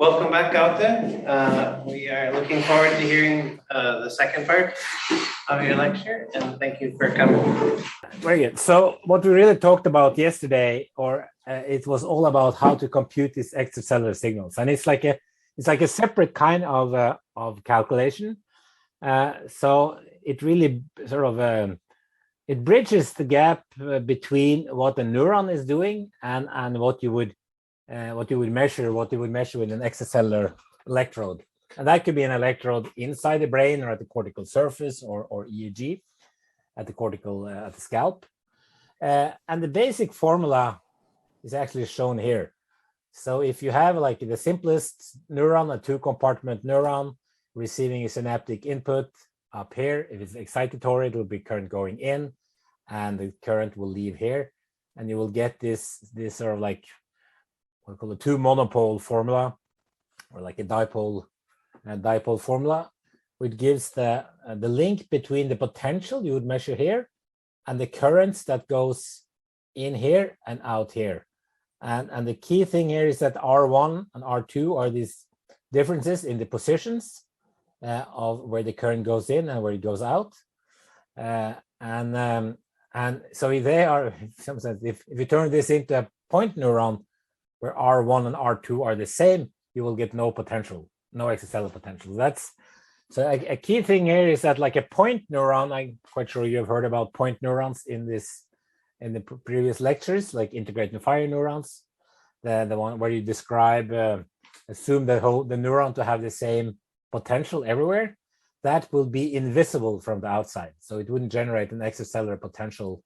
Welcome back, Gaute. We are looking forward to hearing the second part of your lecture, and thank you for coming. Very good. So what we really talked about yesterday, it was all about how to compute these extracellular signals, and it's like a separate kind of calculation. So it really sort of it bridges the gap between what a neuron is doing and what you would measure with an extracellular electrode. And that could be an electrode inside the brain or at the cortical surface or EEG at the scalp. And the basic formula is actually shown here. So if you have like the simplest neuron, a two-compartment neuron receiving a synaptic input up here, if it's excitatory, it will be current going in and the current will leave here. And you will get this sort of like what we call a two monopole formula, or like a dipole formula, which gives the link between the potential you would measure here and the currents that goes in here and out here. And the key thing here is that R1 and R2 are these differences in the positions of where the current goes in and where it goes out. And so if they are, in some sense, if you turn this into a point neuron where R1 and R2 are the same, you will get no potential, no extracellular potential. So a key thing here is that like a point neuron, I'm quite sure you have heard about point neurons in the previous lectures, like integrating fire neurons, the one where you describe, assume the neuron to have the same potential everywhere. That will be invisible from the outside. So it wouldn't generate an extracellular potential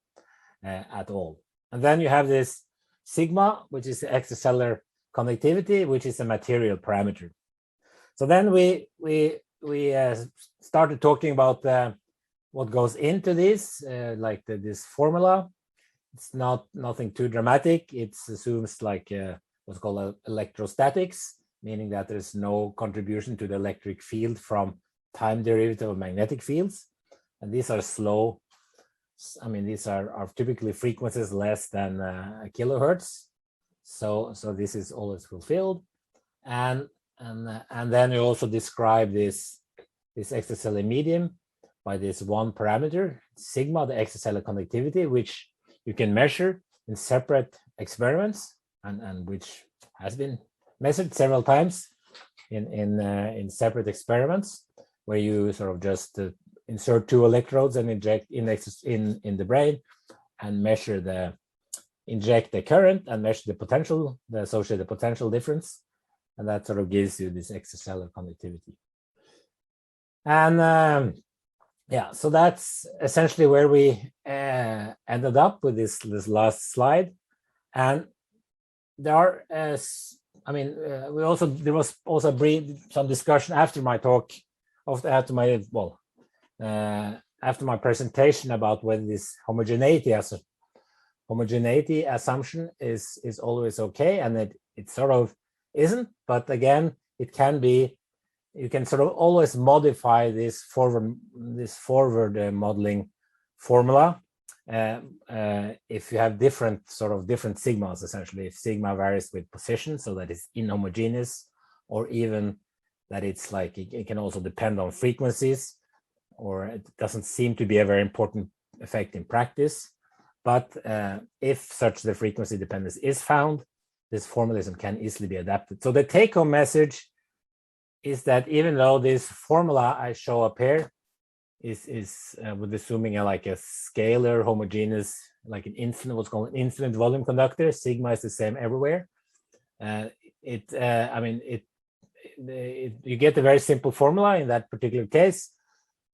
at all. And then you have this sigma, which is the extracellular conductivity, which is a material parameter. So then we started talking about what goes into this, this formula. It's nothing too dramatic. It assumes like what's called electrostatics, meaning that there's no contribution to the electric field from time derivative of magnetic fields. And these are slow. I mean, these are typically frequencies less than a kilohertz. So this is always fulfilled. And then you also describe this extracellular medium by this one parameter, sigma, the extracellular conductivity, which you can measure in separate experiments and which has been measured several times in separate experiments, where you sort of just insert two electrodes and inject in the brain and inject the current and measure the potential, the associated potential difference, and that sort of gives you this extracellular conductivity. And so that's essentially where we ended up with this last slide. And there are, there was also some discussion after my talk, after my presentation about whether this homogeneity assumption is always okay, and it sort of isn't. But again, it can be. You can sort of always modify this forward modeling formula if you have different sigmas. Essentially, if sigma varies with position, so that it's inhomogeneous, or even that it's like it can also depend on frequencies, or it doesn't seem to be a very important effect in practice. But if such the frequency dependence is found, this formalism can easily be adapted. So the take-home message is that even though this formula I show up here is with assuming a scalar homogeneous, like an infinite, what's called an infinite volume conductor, sigma is the same everywhere. You get a very simple formula in that particular case,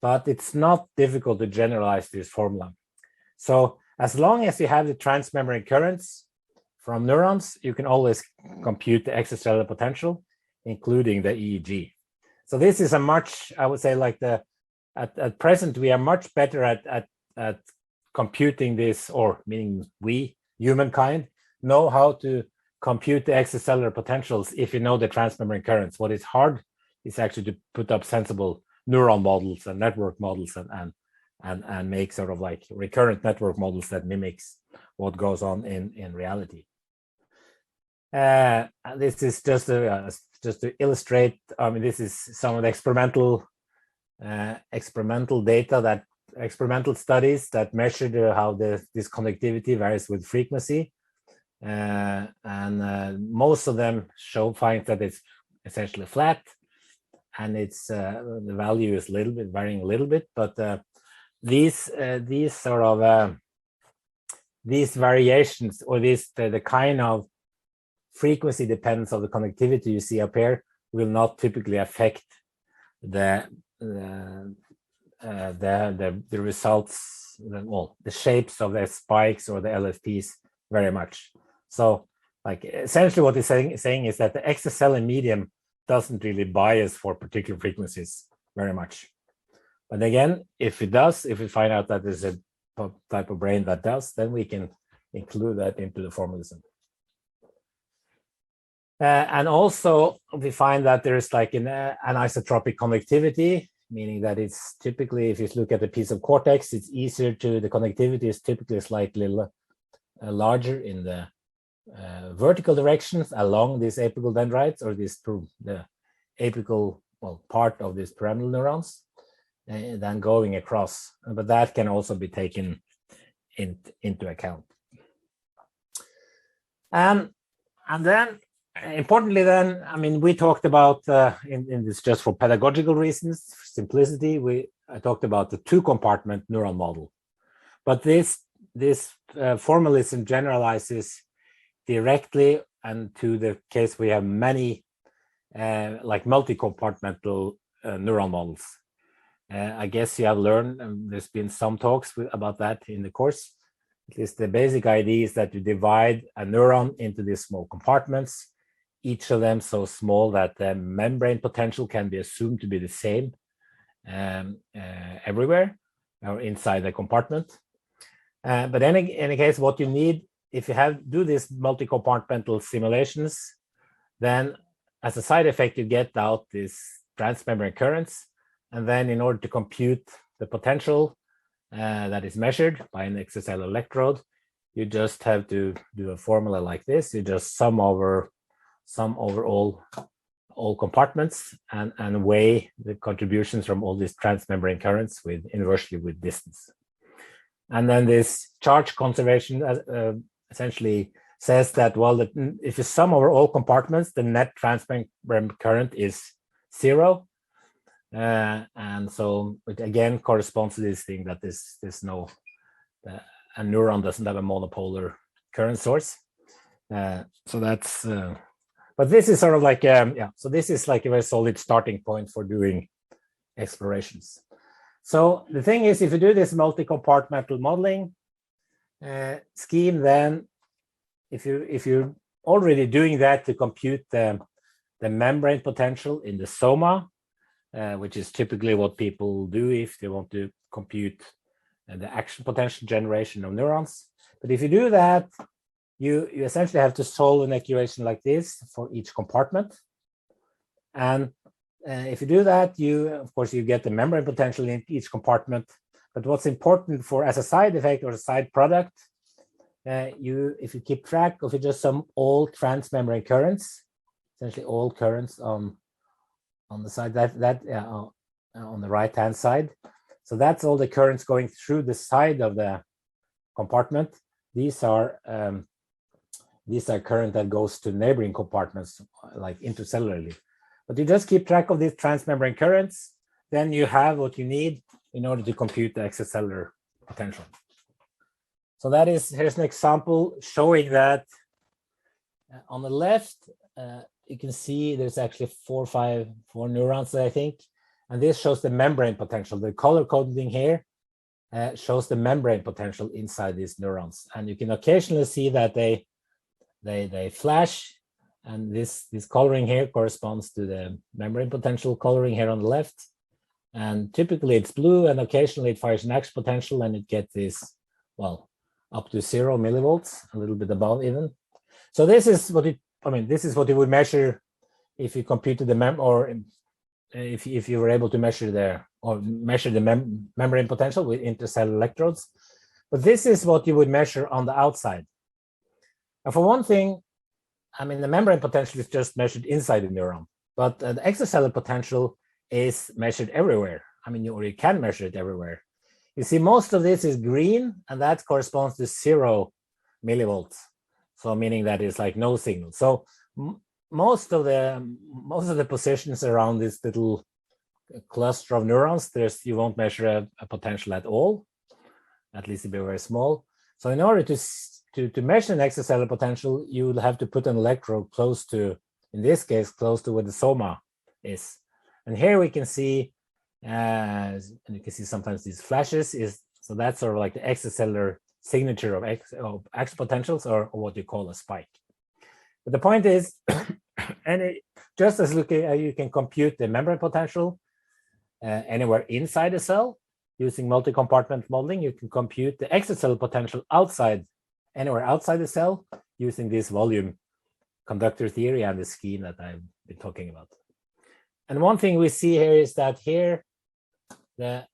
but it's not difficult to generalize this formula. So as long as you have the transmembrane currents from neurons, you can always compute the extracellular potential, including the EEG. So this is I would say, at present, we are much better at computing this, or meaning we, humankind, know how to compute the extracellular potentials if you know the transmembrane currents. What is hard is actually to put up sensible neuron models and network models and make sort of like recurrent network models that mimics what goes on in reality. This is just a just to illustrate. I mean, this is some of the experimental data, experimental studies that measured how this conductivity varies with frequency, and most of them find that it's essentially flat, and it's the value is varying a little bit, but these variations, or the kind of frequency dependence of the conductivity you see up here will not typically affect the results, the shapes of the spikes or the LFPs very much. So, like, essentially what it's saying is that the extracellular medium doesn't really bias for particular frequencies very much. But again, if it does, if we find out that there's a type of brain that does, then we can include that into the formalism. And also we find that there's like an anisotropic conductivity, meaning that it's typically, if you look at a piece of cortex, it's easier the conductivity is typically slightly larger in the vertical directions along these apical dendrites, or the apical part of these pyramidal neurons, than going across. But that can also be taken into account. And then, importantly, then, I mean, we talked about in this, just for pedagogical reasons, for simplicity, I talked about the two-compartment neuron model. But this formalism generalizes directly, and to the case we have many like multicompartmental neuron models. I guess you have learned, and there's been some talks about that in the course. At least the basic idea is that you divide a neuron into these small compartments, each of them so small that the membrane potential can be assumed to be the same everywhere or inside the compartment. But in any case, what you need, if you do these multi-compartmental simulations, then as a side effect, you get out this transmembrane currents. And then in order to compute the potential that is measured by an extracellular electrode, you just have to do a formula like this. You just sum over all compartments and weigh the contributions from all these transmembrane currents inversely with distance. And then this charge conservation essentially says that, well, if you sum over all compartments, the net transmembrane current is 0. And so it again corresponds to this thing that a neuron doesn't have a monopolar current source. So that's, but this is sort of like, so this is like a very solid starting point for doing explorations. So the thing is, if you do this multi-compartmental modeling scheme, then if you're already doing that to compute the membrane potential in the soma, which is typically what people do if they want to compute the action potential generation of neurons. But if you do that, you essentially have to solve an equation like this for each compartment. And if you do that, of course, you get the membrane potential in each compartment. But what's important as a side effect or a side product, if you keep track of just sum all transmembrane currents, essentially all currents on the side on the right hand side. So that's all the currents going through the side of the compartment. These are current that goes to neighboring compartments, like intercellularly. But you just keep track of these transmembrane currents, then you have what you need in order to compute the extracellular potential. So here's an example showing that on the left, you can see there's actually four neurons, I think, and this shows the membrane potential. The color coding here shows the membrane potential inside these neurons, and you can occasionally see that they flash, and this coloring here corresponds to the membrane potential coloring here on the left, and typically it's blue, and occasionally it fires an action potential, and it gets this, well, up to 0 millivolts, a little bit above even. So this is what you would measure if you computed if you were able to measure the membrane potential with intercellular electrodes. But this is what you would measure on the outside. And for one thing, the membrane potential is just measured inside the neuron. but the extracellular potential is measured everywhere. I mean, you can measure it everywhere. You see, most of this is green, and that corresponds to 0 millivolts. So meaning that it's like no signal. So most of the positions around this little cluster of neurons, you won't measure a potential at all. At least it'll be very small. So in order to measure an extracellular potential, you will have to put an electrode close to, in this case, close to where the soma is. And here we can see, and you can see sometimes these flashes, so that's sort of like the extracellular signature of extra potentials, or what you call a spike. But the point is, just as you can compute the membrane potential anywhere inside a cell using multi-compartment modeling, you can compute the extracellular potential anywhere outside the cell using this volume conductor theory and the scheme that I've been talking about. And one thing we see here is that here the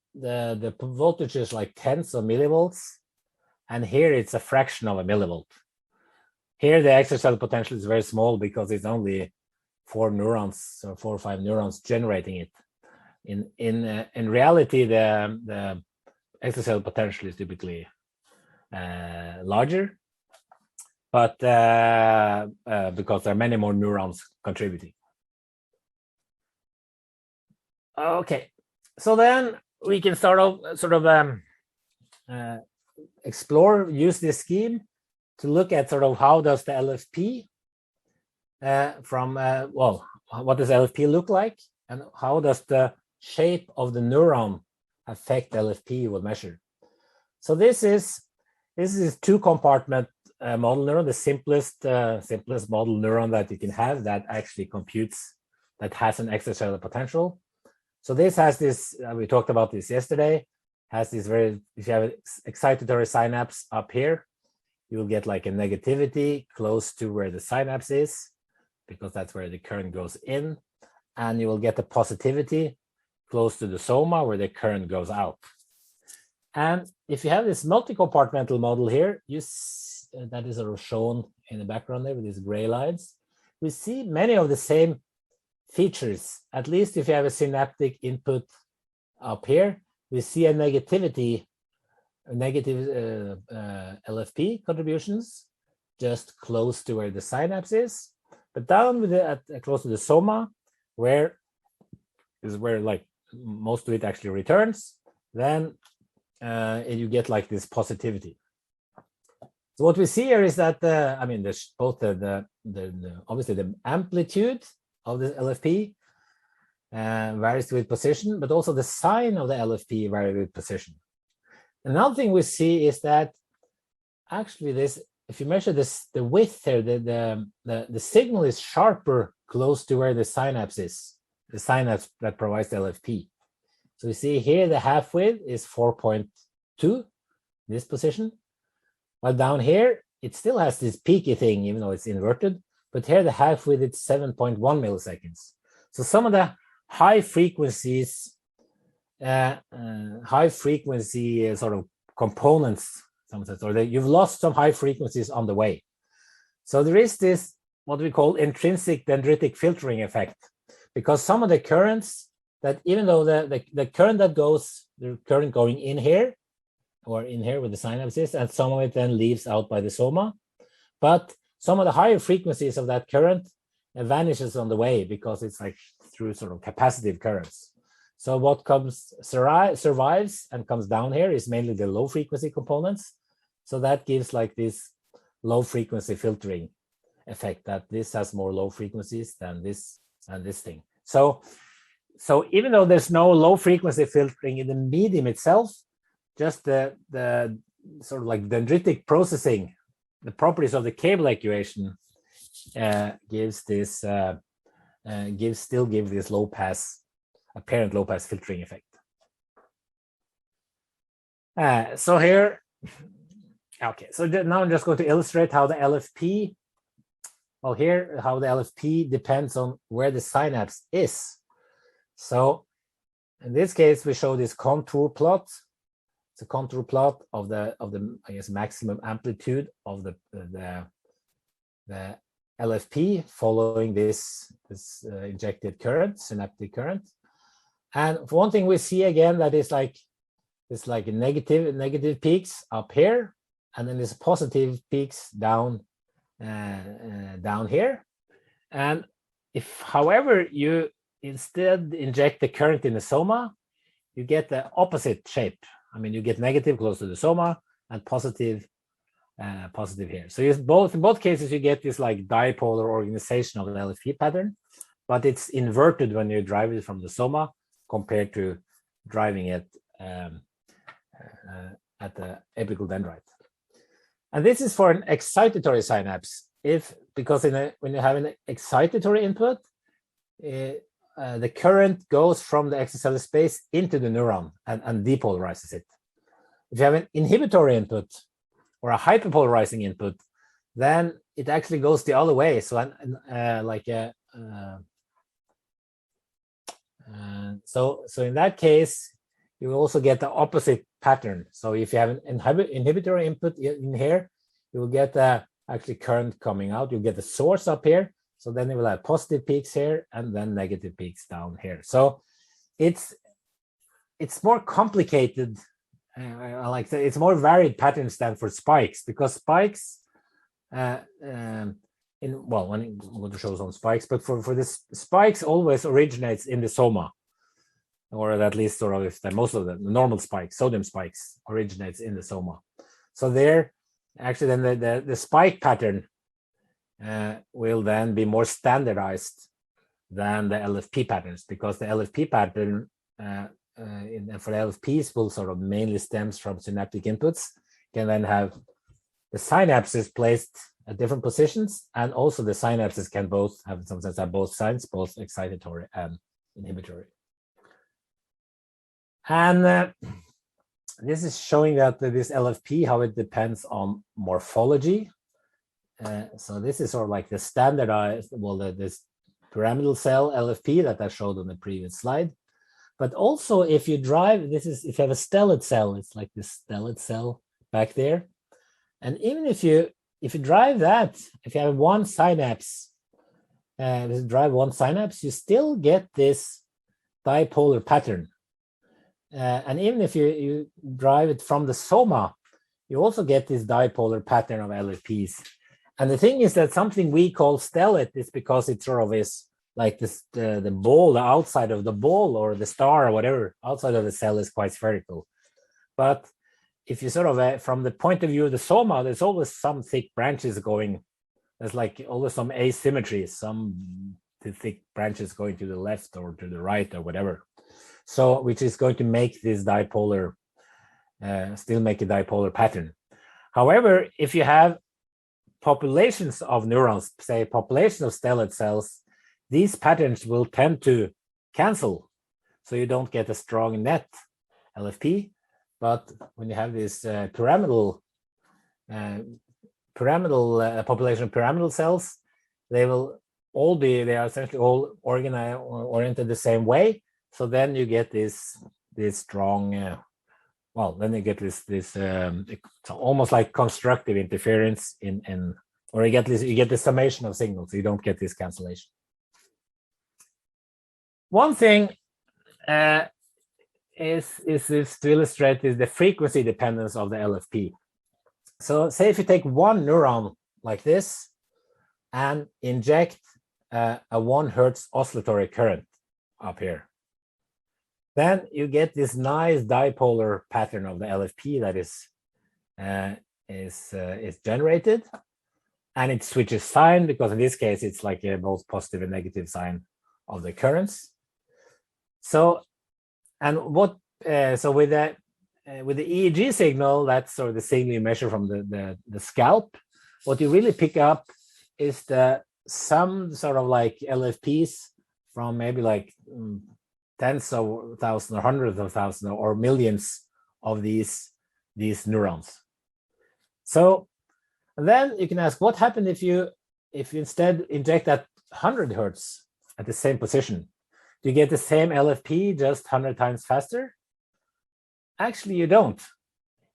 voltage is like tens of millivolts, and here it's a fraction of a millivolt. Here the extracellular potential is very small because it's only 4 neurons or 4 or 5 neurons generating it. In reality, the extracellular potential is typically larger, but because there are many more neurons contributing. Okay, so then we can use this scheme to look at sort of how does the LFP what does LFP look like, and how does the shape of the neuron affect LFP we'll measure. So this is 2-compartment model neuron, the simplest model neuron that you can have that actually computes, that has an extracellular potential. So this has this, we talked about this yesterday, has this if you have an excitatory synapse up here, you will get like a negativity close to where the synapse is, because that's where the current goes in, and you will get the positivity close to the soma where the current goes out. And if you have this multi-compartmental model here, that is sort of shown in the background there with these gray lines, we see many of the same features. At least if you have a synaptic input up here, we see a negative LFP contributions just close to where the synapse is, but down close to the soma, where like most of it actually returns, then you get like this positivity. So what we see here is that both obviously the amplitude of the LFP varies with position, but also the sign of the LFP varies with position. Another thing we see is that actually if you measure the width here, the signal is sharper close to where the synapse is, the synapse that provides the LFP. So you see here the half width is 4.2, this position, while down here it still has this peaky thing, even though it's inverted, but here the half width is 7.1 milliseconds. So some of the high frequency sort of components, or you've lost some high frequencies on the way. So there is this what we call intrinsic dendritic filtering effect, because some of the currents that, even though the current that goes, the current going in here or in here with the synapses, and some of it then leaves out by the soma, but some of the higher frequencies of that current vanishes on the way because it's like through sort of capacitive currents. So what survives and comes down here is mainly the low frequency components. So that gives like this low frequency filtering effect, that this has more low frequencies than this and this thing. So even though there's no low frequency filtering in the medium itself, just the sort of like dendritic processing, the properties of the cable actuation gives this low pass, apparent low pass filtering effect. So here, okay, so now I'm just going to illustrate how the LFP, how the LFP depends on where the synapse is. So in this case, we show this contour plot. It's a contour plot of the I guess maximum amplitude of the LFP following this injected current, synaptic current. And for one thing, we see again that it's like negative peaks up here, and then there's positive peaks down here. And if, however, you instead inject the current in the soma, you get the opposite shape. I mean, you get negative close to the soma and positive here. So in both cases, you get this like dipolar organization of the LFP pattern, but it's inverted when you drive it from the soma compared to driving it at the apical dendrite. And this is for an excitatory synapse. Because when you have an excitatory input, the current goes from the extracellular space into the neuron and depolarizes it. If you have an inhibitory input or a hyperpolarizing input, then it actually goes the other way. So so in that case, you will also get the opposite pattern. So if you have an inhibitory input in here, you will get actually current coming out. You get the source up here. So then you will have positive peaks here and then negative peaks down here. So it's more complicated. It's more varied patterns than for spikes, because spikes, I'm going to show some spikes, but for this, spikes always originates in the soma, or at least sort of if most of the normal spikes, sodium spikes, originates in the soma. So there, actually, then the spike pattern will then be more standardized than the LFP patterns, because the LFP pattern for the LFPs will sort of mainly stems from synaptic inputs, can then have the synapses placed at different positions, and also the synapses can both have, sometimes have both signs, both excitatory and inhibitory. And this is showing that this LFP, how it depends on morphology. So this is sort of like the standardized, this pyramidal cell LFP that I showed on the previous slide. But also if you drive, if you have a stellate cell, it's like this stellate cell back there. And even if you drive that, if you have one synapse, you still get this dipolar pattern. And even if you drive it from the soma, you also get this dipolar pattern of LFPs. And the thing is that something we call stellate is because it sort of is like this, the ball, the outside of the ball or the star or whatever, outside of the cell is quite spherical. But if you sort of, from the point of view of the soma, there's always some thick branches going. There's like always some asymmetry, some thick branches going to the left or to the right or whatever. So, which is going to make this dipolar, still make a dipolar pattern. However, if you have populations of neurons, say population of stellate cells, these patterns will tend to cancel. So you don't get a strong net LFP. But when you have this population of pyramidal cells, they are essentially all oriented the same way. So then you get this strong, then you get this almost like constructive interference or you get the summation of signals. You don't get this cancellation. One thing is to illustrate is the frequency dependence of the LFP. So say if you take one neuron like this and inject a 1 Hertz oscillatory current up here, then you get this nice dipolar pattern of the LFP that is generated, and it switches sign, because in this case it's like a both positive and negative sign of the currents. So, and with the EEG signal, that's sort of the signal you measure from the scalp. What you really pick up is some sort of like LFPs from maybe like tens of thousands or hundreds of thousands or millions of these neurons. So then you can ask, what happened if you instead inject at 100 Hertz at the same position? Do you get the same LFP just 100 times faster? Actually, you don't.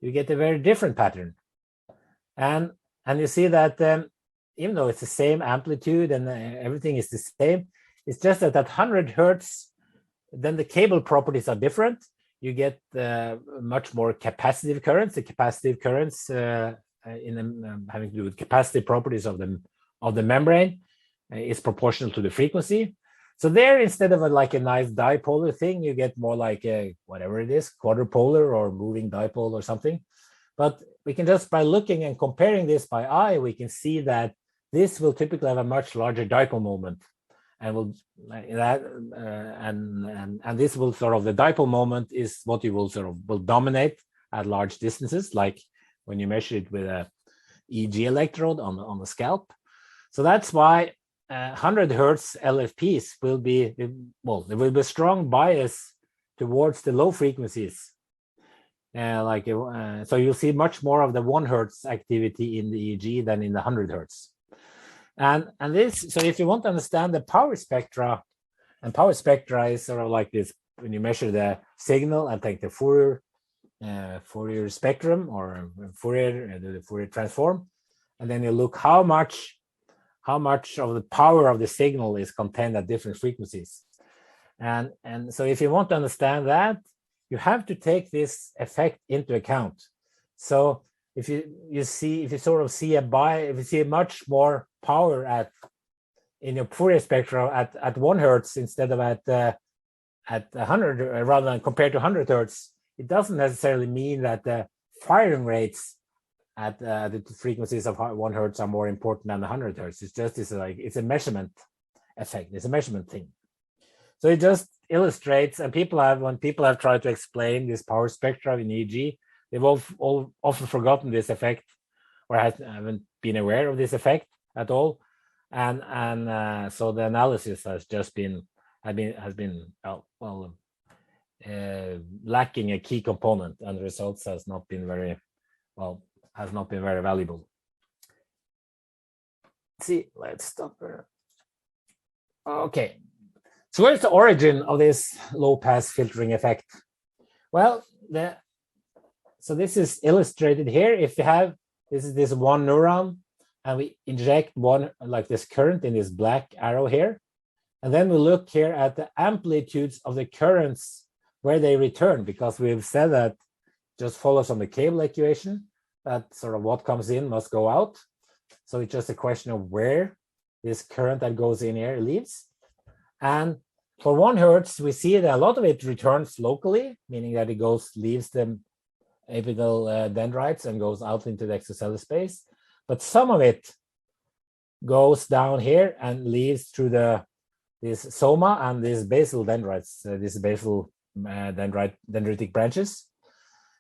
You get a very different pattern. And you see that even though it's the same amplitude and everything is the same, it's just that at 100 hertz, then the cable properties are different. You get much more capacitive currents. The capacitive currents having to do with capacitive properties of the membrane is proportional to the frequency. So there, instead of like a nice dipolar thing, you get more like a, whatever it is, quadrupolar or moving dipole or something. But we can just, by looking and comparing this by eye, we can see that this will typically have a much larger dipole moment, and will and this will sort of, the dipole moment is what you will sort of will dominate at large distances, like when you measure it with a EEG electrode on the scalp. So that's why 100 hertz LFPs will be, well, there will be a strong bias towards the low frequencies. So you'll see much more of the 1 hertz activity in the EEG than in the 100 hertz. And this, so if you want to understand the power spectra, and power spectra is sort of like this, when you measure the signal and take the Fourier spectrum or the Fourier transform, and then you look how much of the power of the signal is contained at different frequencies. And so if you want to understand that, you have to take this effect into account. So if you see much more power in your Fourier spectrum at 1 hertz instead of at 100, rather than compared to 100 hertz, it doesn't necessarily mean that the firing rates at the frequencies of 1 hertz are more important than 100 hertz. It's just it's a measurement effect. It's a measurement thing. So it just illustrates, and when people have tried to explain this power spectra in EEG, they've all often forgotten this effect, or haven't been aware of this effect at all, and so the analysis has been lacking a key component, and the results has not been very valuable. Let's stop here. Okay. So where's the origin of this low pass filtering effect? Well, so this is illustrated here. If you have this one neuron, and we inject this current in this black arrow here, and then we look here at the amplitudes of the currents where they return, because we've said that just follows on the cable equation, that sort of what comes in must go out. So it's just a question of where this current that goes in here leaves. And for 1 hertz, we see that a lot of it returns locally, meaning that it leaves the apical dendrites and goes out into the extracellular space. But some of it goes down here and leaves through this soma and these basal dendrites, these basal dendritic branches.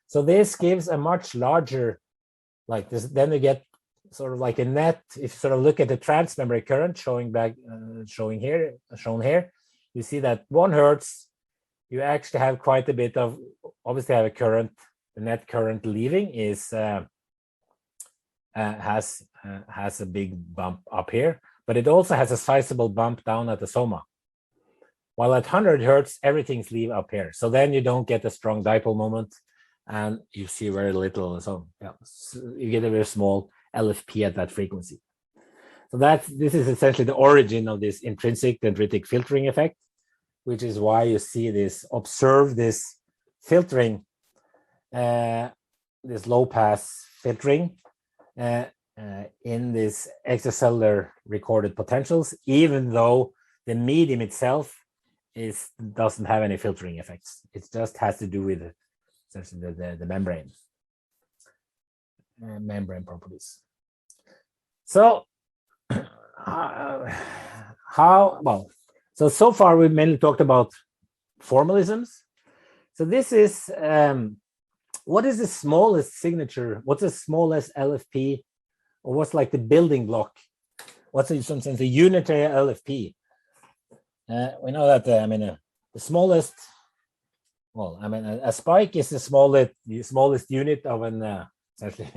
So this gives a much larger, like this. Then you get sort of like a net. If you sort of look at the transmembrane current shown here, you see that 1 hertz, you actually have quite a bit of, obviously have a current. The net current leaving has a big bump up here, but it also has a sizable bump down at the soma. While at 100 hertz, everything's leave up here. So then you don't get a strong dipole moment, and you see very little. So you get a very small LFP at that frequency. So this is essentially the origin of this intrinsic dendritic filtering effect, which is why you see observe this filtering, this low pass filtering in this extracellular recorded potentials, even though the medium itself doesn't have any filtering effects. It just has to do with essentially the membrane properties. So so far we've mainly talked about formalisms. So this is what is the smallest signature? What's the smallest LFP, or what's like the building block? What's in some sense a unitary LFP? We know that the smallest. Well, a spike is the smallest unit of an essentially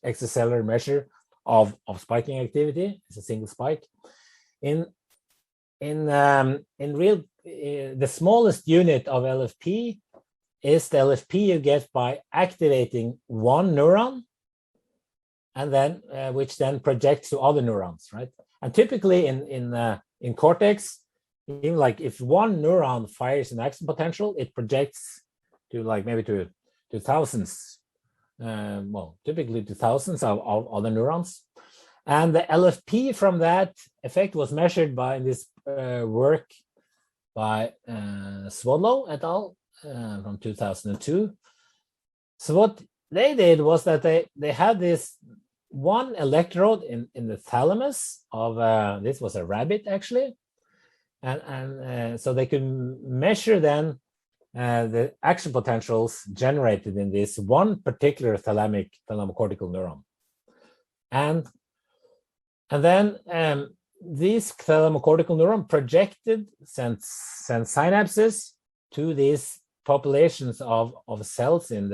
extracellular measure of spiking activity. It's a single spike. In real, the smallest unit of LFP is the LFP you get by activating one neuron and then which then projects to other neurons, right? And typically in cortex, even like if one neuron fires an action potential, it projects to like maybe to thousands, typically to thousands of other neurons. And the LFP from that effect was measured in this work by Swallow et al. From 2002. So what they did was that they had this one electrode in the thalamus of this was a rabbit actually, and so they could measure then the action potentials generated in this one particular thalamocortical neuron, and then this thalamocortical neuron projected sent synapses to these populations of cells in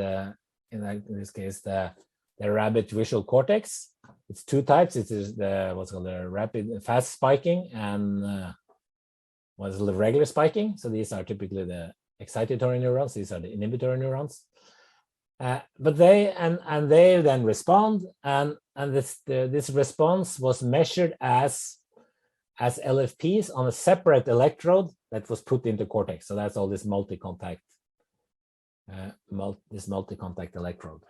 this case the rabbit visual cortex. It's two types. It is what's called the fast spiking and what's called the regular spiking. So these are typically the excitatory neurons. These are the inhibitory neurons. But they then respond, and this response was measured as LFPs on a separate electrode that was put into cortex. So that's all this multi-contact electrode.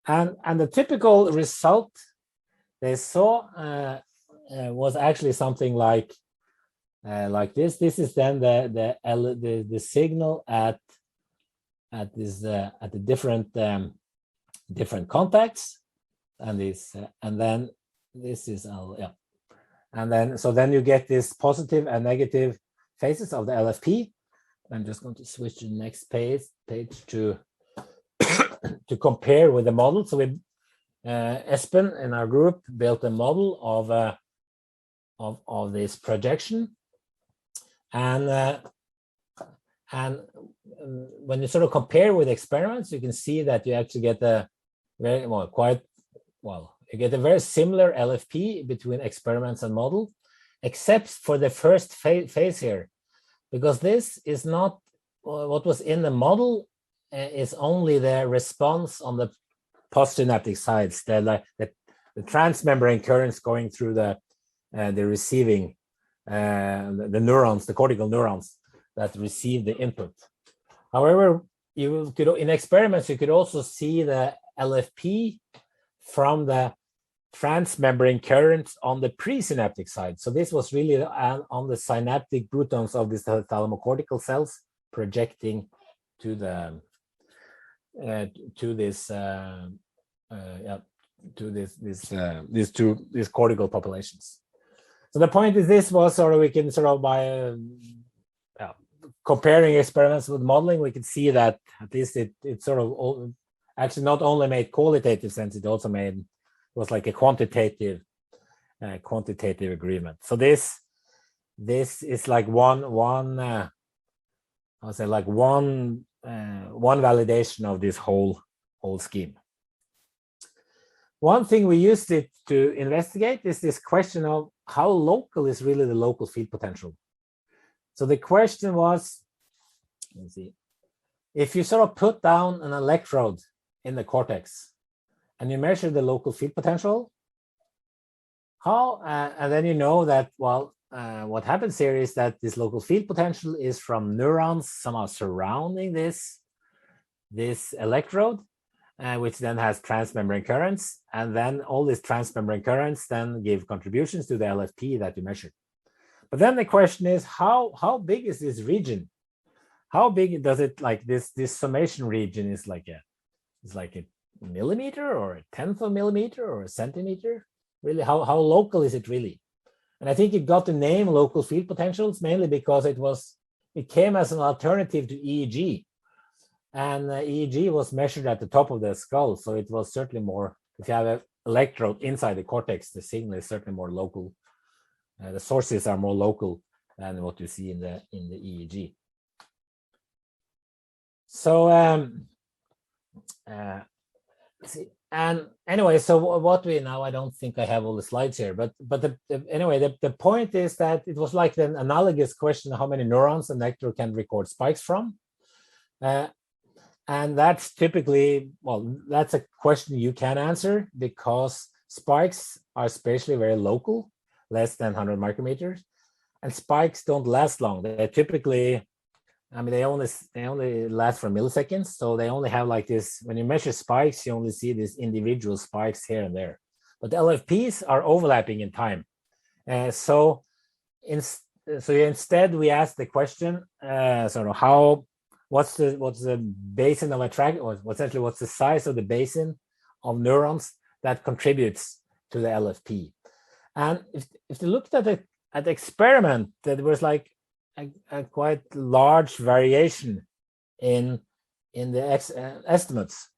And the typical result they saw was actually something like this. This is then the signal at the different contacts, and this and then this is and then so then you get this positive and negative phases of the LFP. I'm just going to switch to the next page to to compare with the model. So we Espen in our group built a model of this projection, and when you sort of compare with experiments, you can see that you actually get a very you get a very similar LFP between experiments and model, except for the first phase here, because this is not what was in the model. Is only the response on the postsynaptic sides, the transmembrane currents going through the receiving the neurons, the cortical neurons that receive the input. However, you could in experiments you could also see the LFP from the transmembrane currents on the presynaptic side. So this was really on the synaptic boutons of these thalamocortical cells projecting to the these cortical populations. So the point is this was sort of we can sort of by comparing experiments with modeling, we can see that at least it sort of actually not only made qualitative sense, it also was like a quantitative agreement. So this is like one validation of this whole scheme. One thing we used it to investigate is this question of how local is really the local field potential. So the question was, let's see, if you sort of put down an electrode in the cortex and you measure the local field potential, and then you know that, what happens here is that this local field potential is from neurons somehow surrounding this electrode, which then has transmembrane currents, and then all these transmembrane currents then give contributions to the LFP that you measured. But then the question is, how big is this region? How big does it, like this summation region is like a millimeter or a tenth of a millimeter or a centimeter? Really, how local is it really? And I think it got the name local field potentials mainly because it came as an alternative to EEG. And EEG was measured at the top of the skull. So it was certainly more, if you have an electrode inside the cortex, the signal is certainly more local. The sources are more local than what you see in the EEG. So let's see. And anyway, so what we now, I don't think I have all the slides here, but anyway, the point is that it was like an analogous question, how many neurons an electrode can record spikes from. And that's typically, well, that's a question you can answer because spikes are spatially very local, less than 100 micrometers, and spikes don't last long. They typically, I mean, they only last for milliseconds, so they only have like this. When you measure spikes, you only see these individual spikes here and there. But the LFPs are overlapping in time, so instead we ask the question, sort of how. What's the basin of attraction, or essentially what's the size of the basin of neurons that contributes to the LFP? And if you looked at the experiment, there was like a quite large variation in the estimates.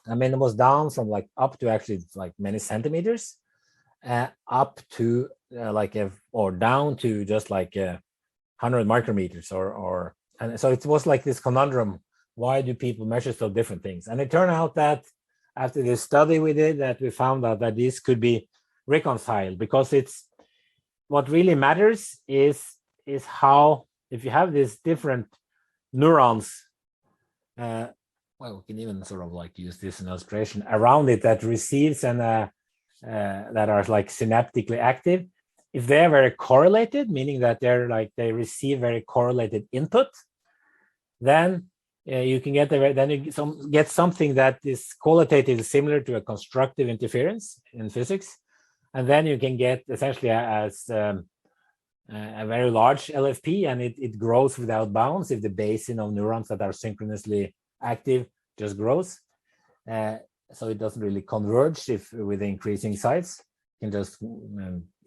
I mean, it was down from like up to actually like many centimeters, up to or down to just like 100 micrometers or. And so it was like this conundrum, why do people measure so different things? And it turned out that after this study we did, that we found out that this could be reconciled, because it's what really matters is how, if you have these different neurons, well, we can even sort of like use this in illustration around it that receives and that are like synaptically active. If they're very correlated, meaning that they receive very correlated input, then you can get something that is qualitatively similar to a constructive interference in physics, and then you can get essentially a very large LFP, and it grows without bounds if the basin of neurons that are synchronously active just grows. So it doesn't really converge with increasing size. It can just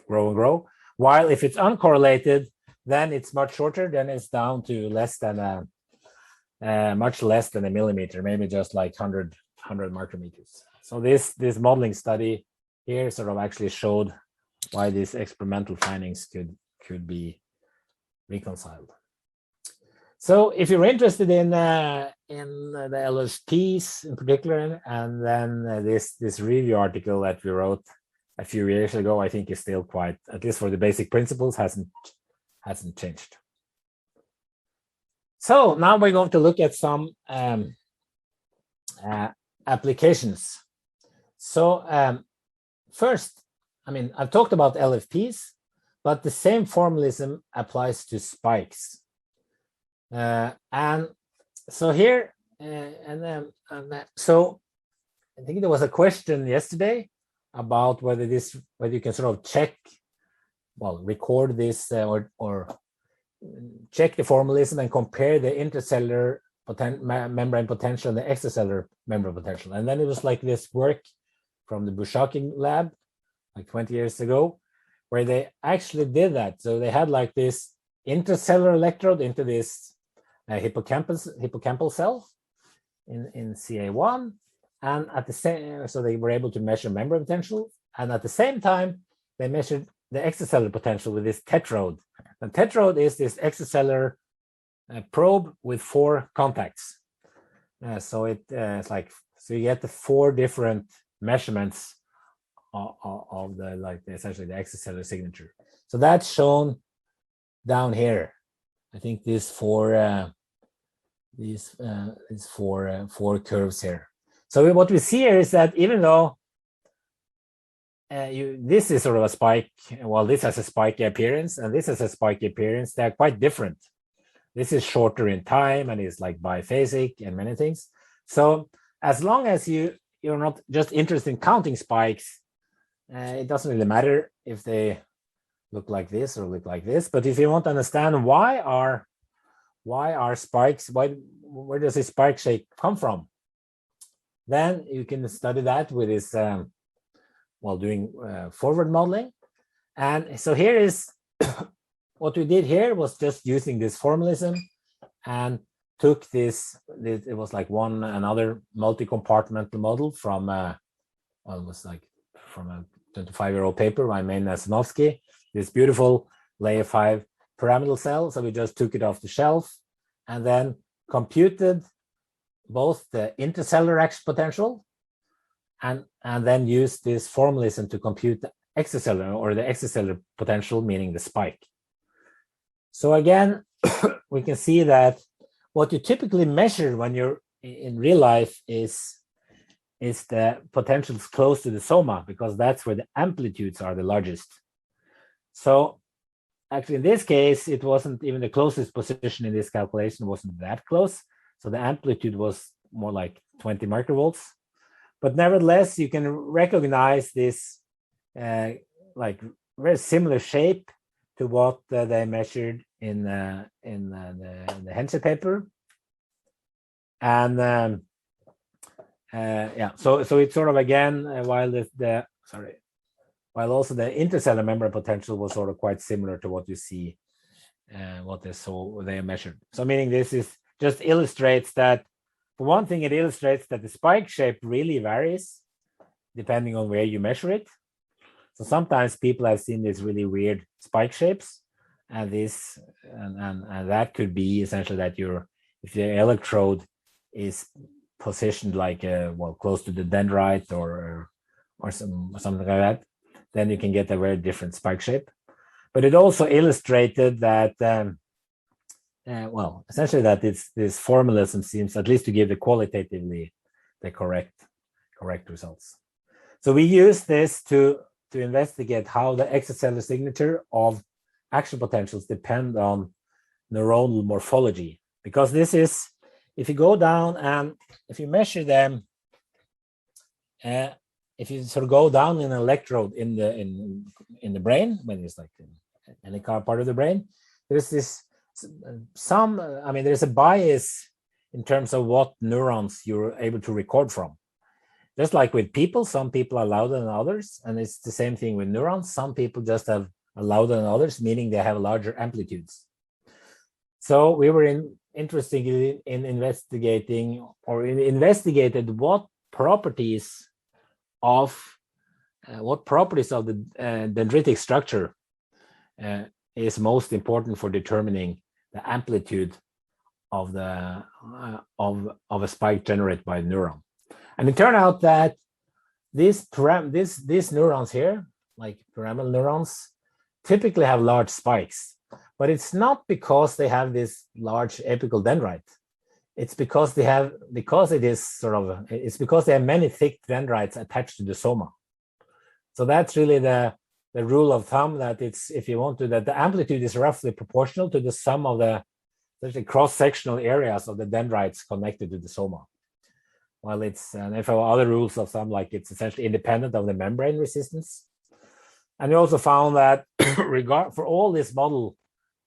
grow and grow. While if it's uncorrelated, then it's much shorter. Then it's down to less than much less than a millimeter, maybe just like 100 micrometers. So this modeling study here sort of actually showed why these experimental findings could be reconciled. So if you're interested in the LFPs in particular, and then this review article that we wrote a few years ago, I think is still quite, at least for the basic principles, hasn't changed. So now we're going to look at some applications. So first, I mean, I've talked about LFPs, but the same formalism applies to spikes. And so here, so I think there was a question yesterday about whether you can sort of check, well, record this or check the formalism and compare the intercellular membrane potential and the extracellular membrane potential. And then it was like this work from the Bouchakin lab, like 20 years ago, where they actually did that. So they had like this intracellular electrode into this hippocampal cell in CA1, and at the same, so they were able to measure membrane potential, and at the same time they measured the extracellular potential with this tetrode. The tetrode is this extracellular probe with 4 contacts. So it's like, so you get the 4 different measurements of essentially the extracellular signature. So that's shown down here. I think these 4 curves here. So what we see here is that even though this is sort of a spike, well, this has a spiky appearance and this has a spiky appearance, they're quite different. This is shorter in time and is like biphasic and many things. So as long as you're not just interested in counting spikes, it doesn't really matter if they look like this or look like this. But if you want to understand why are spikes, where does a spike shape come from, then you can study that with this while doing forward modeling. And so here is what we did here was just using this formalism and took this it was like another multi-compartmental model from almost like from a 25-year-old paper by Main Nasanovsky, this beautiful layer 5 pyramidal cell. So we just took it off the shelf and then computed both the intercellular action potential and then used this formalism to compute the extracellular or the extracellular potential, meaning the spike. So again, we can see that what you typically measure when you're in real life is the potentials close to the soma, because that's where the amplitudes are the largest. So actually, in this case, it wasn't even the closest position in this calculation wasn't that close. So the amplitude was more like 20 microvolts. But nevertheless, you can recognize this like very similar shape to what they measured in the Hense paper. And yeah, so it's sort of again, while also the intercellular membrane potential was sort of quite similar to what you see, what they measured. So meaning this is just illustrates that, for one thing, it illustrates that the spike shape really varies depending on where you measure it. So sometimes people have seen these really weird spike shapes, and that could be essentially that if the electrode is positioned like close to the dendrite or something like that, then you can get a very different spike shape. But it also illustrated that essentially that this formalism seems at least to give the qualitatively the correct results. So we use this to investigate how the extracellular signature of action potentials depend on neuronal morphology, because this is, if you go down and if you measure them, if you sort of go down in an electrode in the brain, when it's like in any part of the brain, there's there's a bias in terms of what neurons you're able to record from. Just like with people, some people are louder than others, and it's the same thing with neurons. Some people just have louder than others, meaning they have larger amplitudes. So we were interested in investigating, or investigated what properties of the dendritic structure is most important for determining the amplitude of a spike generated by a neuron. And it turned out that these neurons here, like pyramidal neurons, typically have large spikes, but it's not because they have this large apical dendrite. It's because they have many thick dendrites attached to the soma. So that's really the rule of thumb, that that the amplitude is roughly proportional to the sum of the cross-sectional areas of the dendrites connected to the soma. While if other rules of thumb, like it's essentially independent of the membrane resistance. And we also found that for all this model,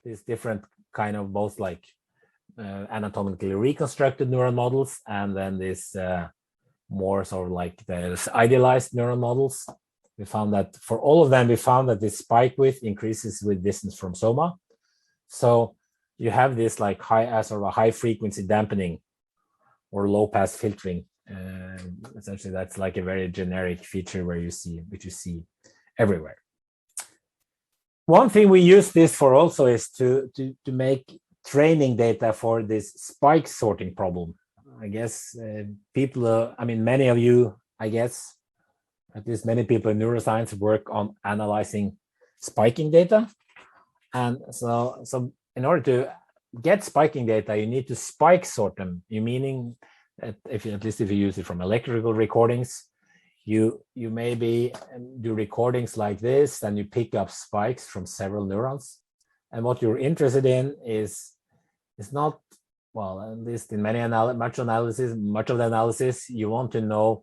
these different kind of both like anatomically reconstructed neuron models, and then this more sort of like the idealized neuron models, we found that for all of them, the spike width increases with distance from soma. So you have this like high frequency dampening or low pass filtering. Essentially, that's like a very generic feature which you see everywhere. One thing we use this for also is to make training data for this spike sorting problem. I guess many of you, I guess, at least many people in neuroscience work on analyzing spiking data. And so in order to get spiking data, you need to spike sort them. Meaning that at least if you use it from electrical recordings, you maybe do recordings like this, and you pick up spikes from several neurons. And what you're interested in is not, well, at least in much of the analysis, you want to know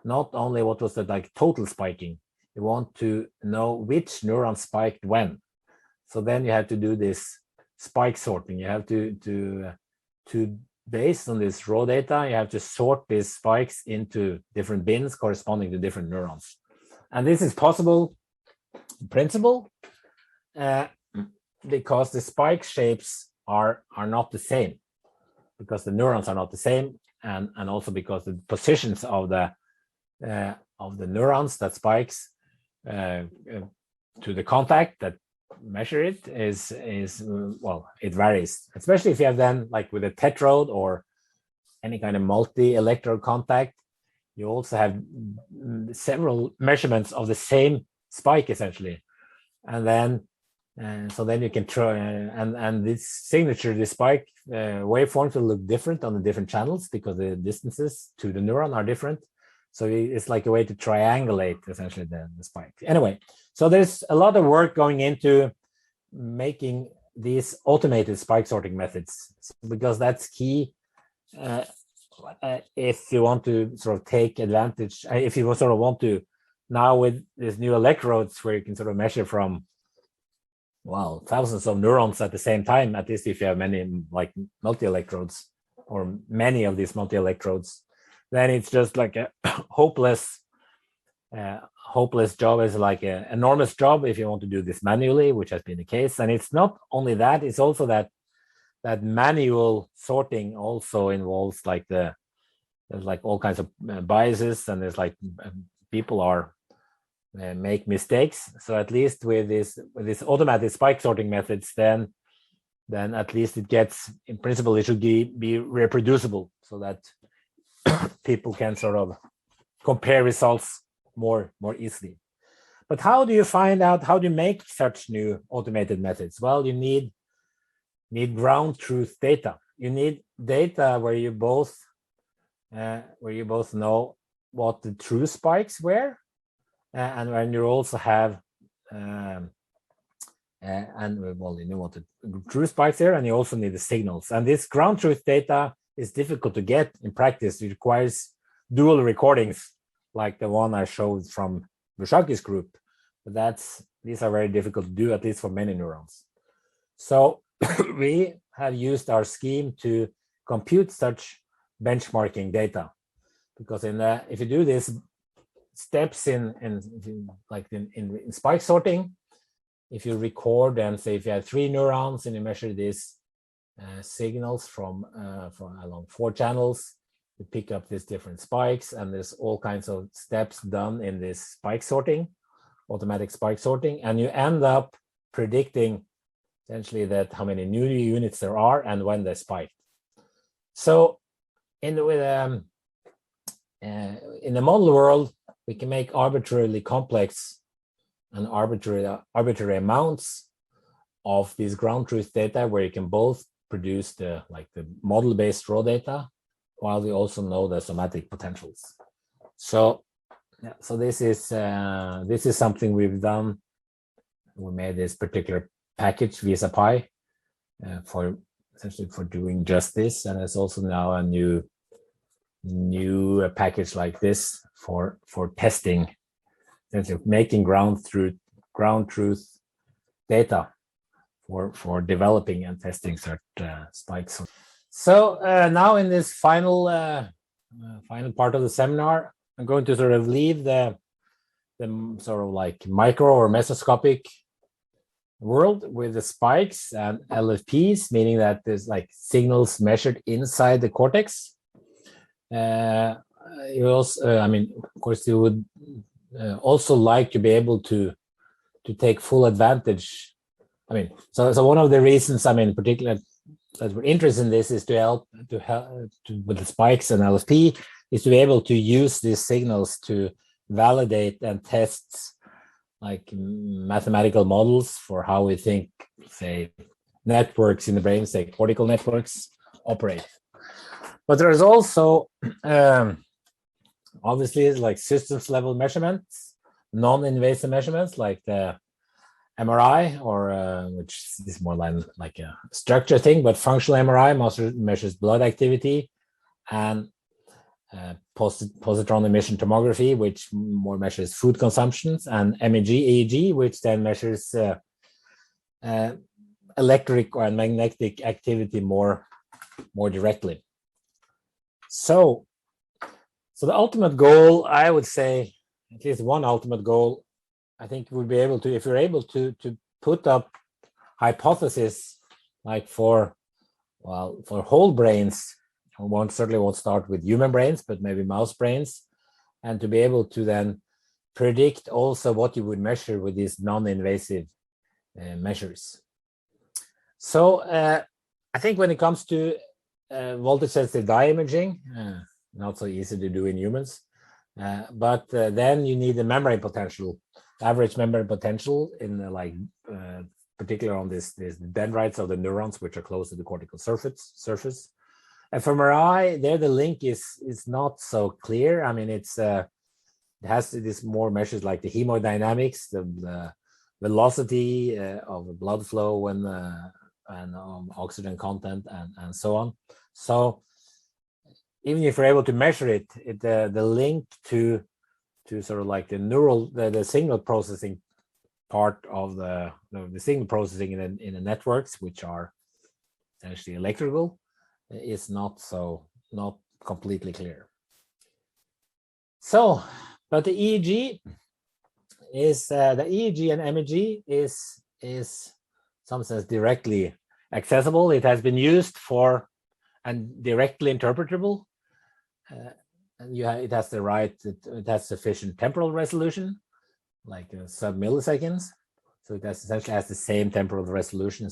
not only what was the total spiking, you want to know which neuron spiked when. So then you have to do this spike sorting. You have to based on this raw data, you have to sort these spikes into different bins corresponding to different neurons. And this is possible in principle because the spike shapes are not the same, because the neurons are not the same, and also because the positions of the neurons that spikes to the contact that measure it is it varies, especially if you have then like with a tetrode or any kind of multi-electrode contact. You also have several measurements of the same spike essentially, and then And so then you can try, and this signature, this spike waveforms will look different on the different channels because the distances to the neuron are different. So it's like a way to triangulate essentially the spike. Anyway, so there's a lot of work going into making these automated spike sorting methods because that's key if you want to sort of take advantage, if you sort of want to now with these new electrodes where you can sort of measure from, well, thousands of neurons at the same time, at least if you have many like multi-electrodes or many of these multi-electrodes, then it's just like a hopeless job. Is like an enormous job if you want to do this manually, which has been the case. And it's not only that, it's also that manual sorting also involves like there's like all kinds of biases, and there's like people are make mistakes. So at least with this automatic spike sorting methods, then at least it gets, in principle, it should be reproducible so that people can sort of compare results more easily. But how do you find out, how do you make such new automated methods? Well, you need ground truth data. You need data where you both know what the true spikes were, and when you also have and well, you know what the true spikes are, and you also need the signals. And this ground truth data is difficult to get in practice. It requires dual recordings, like the one I showed from Bushaki's group. But these are very difficult to do, at least for many neurons. So we have used our scheme to compute such benchmarking data, because if you do these steps in spike sorting, if you record and say if you have 3 neurons and you measure these signals from along 4 channels, you pick up these different spikes, and there's all kinds of steps done in this spike sorting, automatic spike sorting, and you end up predicting essentially that how many new units there are and when they spike. So in the model world, we can make arbitrarily complex and arbitrary amounts of these ground truth data, where you can both produce the model-based raw data, while we also know the somatic potentials. So this is something we've done. We made this particular package VisaPi for essentially for doing just this, and there's also now a new package like this for testing, essentially making ground truth data for developing and testing such spikes. So now in this final part of the seminar, I'm going to sort of leave the sort of like micro or mesoscopic world with the spikes and LFPs, meaning that there's like signals measured inside the cortex. You also, of course, you would also like to be able to take full advantage. So one of the reasons, particularly that we're interested in this is to help with the spikes and LFP, is to be able to use these signals to validate and test like mathematical models for how we think, say, networks in the brain, say cortical networks, operate. But there's also obviously like systems level measurements, non-invasive measurements like the MRI, or which is more like a structure thing, but functional MRI measures blood activity, and positron emission tomography, which more measures food consumptions, and EEG, which then measures electric or magnetic activity more directly. So the ultimate goal, I would say, at least one ultimate goal, I think would be able to, if you're able to put up hypotheses like for whole brains. Certainly won't start with human brains, but maybe mouse brains, and to be able to then predict also what you would measure with these non-invasive measures. So I think when it comes to voltage sensitive dye imaging, not so easy to do in humans, but then you need the membrane potential, average membrane potential in particular on this dendrites of the neurons, which are close to the cortical surface. And for MRI, there the link is not so clear. I mean, it has this more measures like the hemodynamics, the velocity of blood flow and oxygen content and so on. So even if you're able to measure it, the link to sort of like the signal processing part of the signal processing in the networks, which are essentially electrical, is not completely clear. So, but the EEG is the EEG and MEG is in some sense directly accessible. It has been used for and directly interpretable. And it has it has sufficient temporal resolution, like sub-milliseconds. So it essentially has the same temporal resolution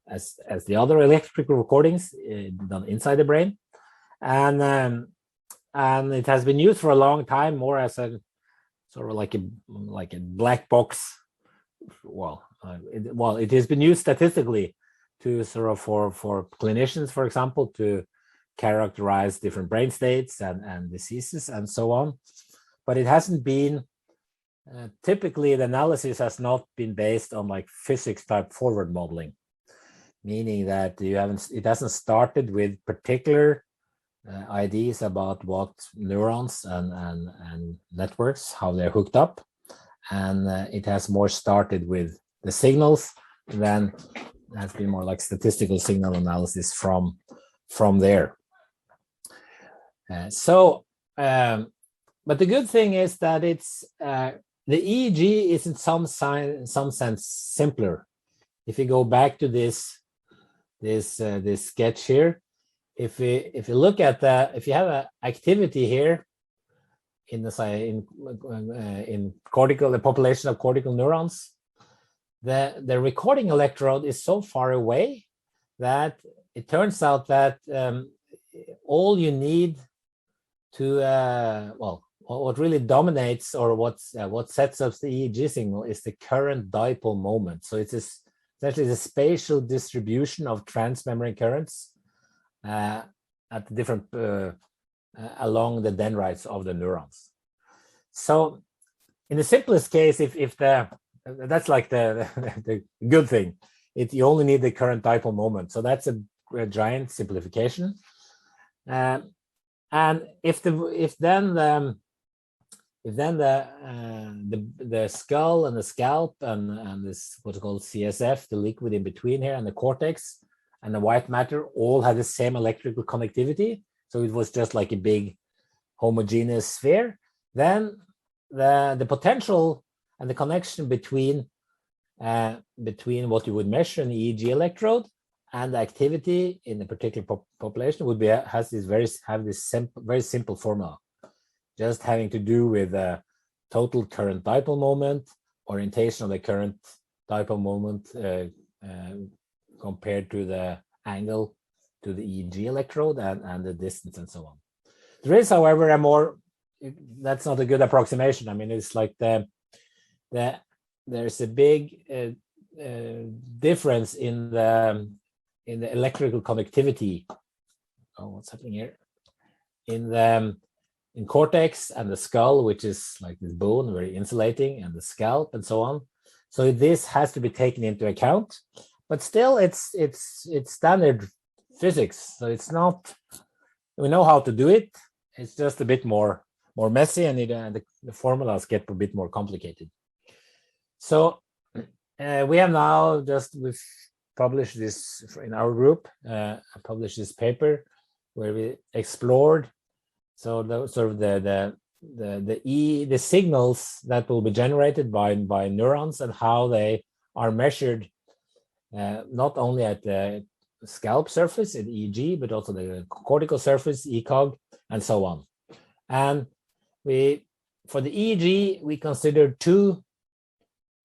as the other electrical recordings done inside the brain, and it has been used for a long time, more as a sort of like a black box. It has been used statistically to sort of for clinicians, for example, to characterize different brain states and diseases and so on, but it hasn't been typically the analysis has not been based on like physics type forward modeling, meaning that it hasn't started with particular ideas about what neurons and networks, how they're hooked up, and it has more started with the signals than has been more like statistical signal analysis from there. But the good thing is that it's the EEG is in some sense simpler. If you go back to this sketch here, if you look at if you have an activity here in the population of cortical neurons, the recording electrode is so far away that it turns out that all you need to what really dominates or what sets up the EEG signal is the current dipole moment. So it's essentially the spatial distribution of transmembrane currents at the different along the dendrites of the neurons. So in the simplest case, if that's like the good thing, you only need the current dipole moment. So that's a giant simplification. And if then the skull and the scalp and this what's called CSF, the liquid in between here, and the cortex and the white matter all had the same electrical connectivity, so it was just like a big homogeneous sphere, then the potential and the connection between what you would measure in the EEG electrode and the activity in a particular population would have this very simple formula, just having to do with the total current dipole moment, orientation of the current dipole moment compared to the angle to the EEG electrode and the distance and so on. There is, however, that's not a good approximation. I mean, it's like there's a big difference in the electrical connectivity. Oh, what's happening here? In cortex and the skull, which is like this bone, very insulating, and the scalp and so on. So this has to be taken into account, but still it's standard physics. So it's not, we know how to do it. It's just a bit more messy, and the formulas get a bit more complicated. So we have now we've published this in our group, published this paper where we explored the signals that will be generated by neurons and how they are measured not only at the scalp surface in EEG, but also the cortical surface, ECOG, and so on. And for the EEG, we considered two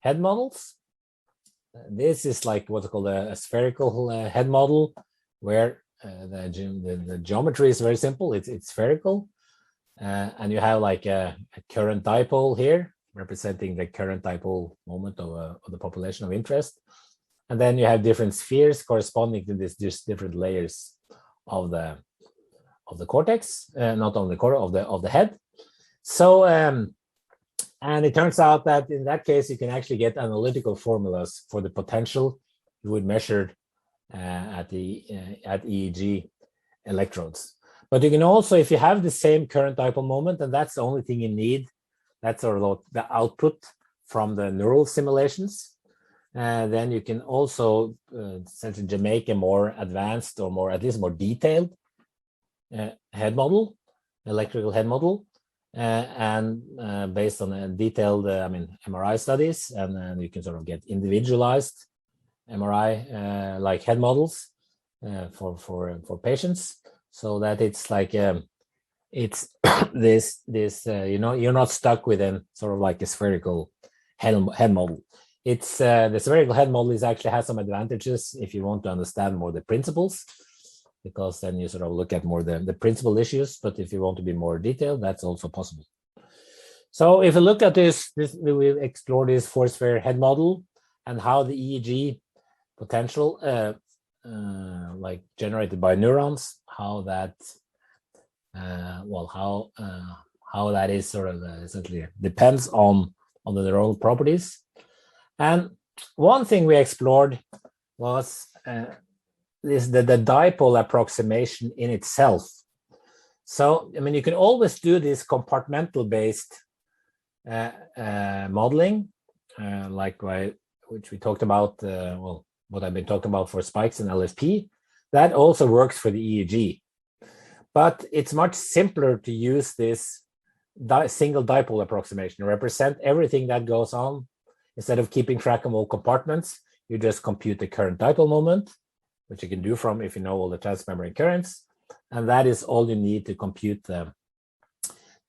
head models. This is like what's called a spherical head model, where the geometry is very simple. It's spherical, and you have like a current dipole here, representing the current dipole moment of the population of interest. And then you have different spheres corresponding to this just different layers of the cortex, not only of the head. So and it turns out that in that case you can actually get analytical formulas for the potential you would measure at EEG electrodes. But you can also, if you have the same current dipole moment, and that's the only thing you need, that's sort of the output from the neural simulations, then you can also essentially make a more advanced or more, at least more detailed head model, electrical head model, and based on a detailed, MRI studies, and then you can sort of get individualized MRI like head models for patients, so that it's like it's this you're not stuck with a sort of like a spherical head model. It's the spherical head model actually has some advantages if you want to understand more the principles, because then you sort of look at more the principal issues. But if you want to be more detailed, that's also possible. So if you look at this we explore this 4-sphere head model and how the EEG potential like generated by neurons, how that how that is sort of essentially depends on the neural properties. And one thing we explored was the dipole approximation in itself. So you can always do this compartmental based modeling, which we talked about, what I've been talking about for spikes and LSP. That also works for the EEG. But it's much simpler to use this single dipole approximation to represent everything that goes on. Instead of keeping track of all compartments, you just compute the current dipole moment, which you can do from if you know all the transmembrane currents, and that is all you need to compute the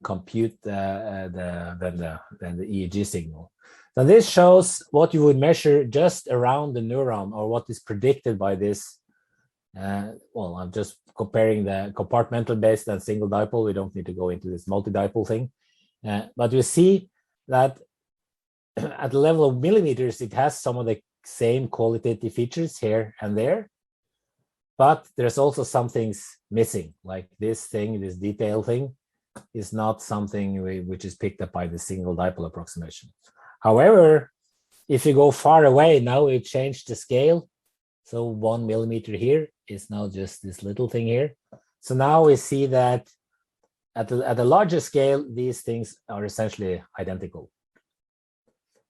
EEG signal. So this shows what you would measure just around the neuron, or what is predicted by this. I'm just comparing the compartmental based and single dipole. We don't need to go into this multidipole thing, but you see that at the level of millimeters, it has some of the same qualitative features here and there, but there's also some things missing, like this detail thing is not something which is picked up by the single dipole approximation. However, if you go far away, now we've changed the scale. So 1 millimeter here is now just this little thing here. So now we see that at a larger scale, these things are essentially identical.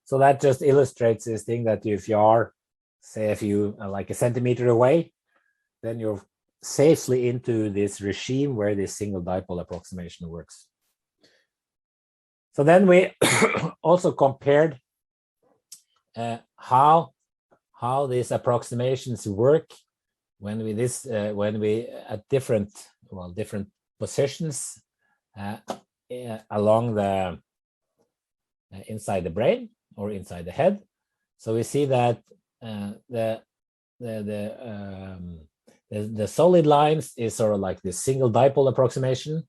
So that just illustrates this thing that if you are, say, if you are like a centimeter away, then you're safely into this regime where this single dipole approximation works. So then we also compared how these approximations work when we at different positions along the inside the brain or inside the head. So we see that the solid lines is sort of like this single dipole approximation,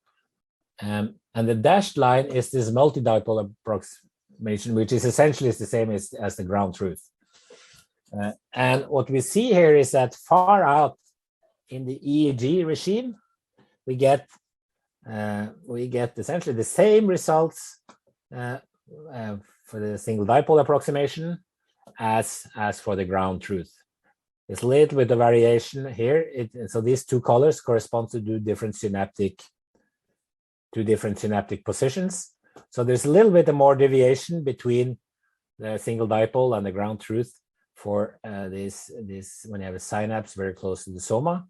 and the dashed line is this multidipole approximation, which is essentially the same as the ground truth. And what we see here is that far out in the EEG regime, we get essentially the same results for the single dipole approximation as for the ground truth. It's a little bit of variation here. So these two colors correspond to two different synaptic positions. So there's a little bit more deviation between the single dipole and the ground truth for this when you have a synapse very close to the soma.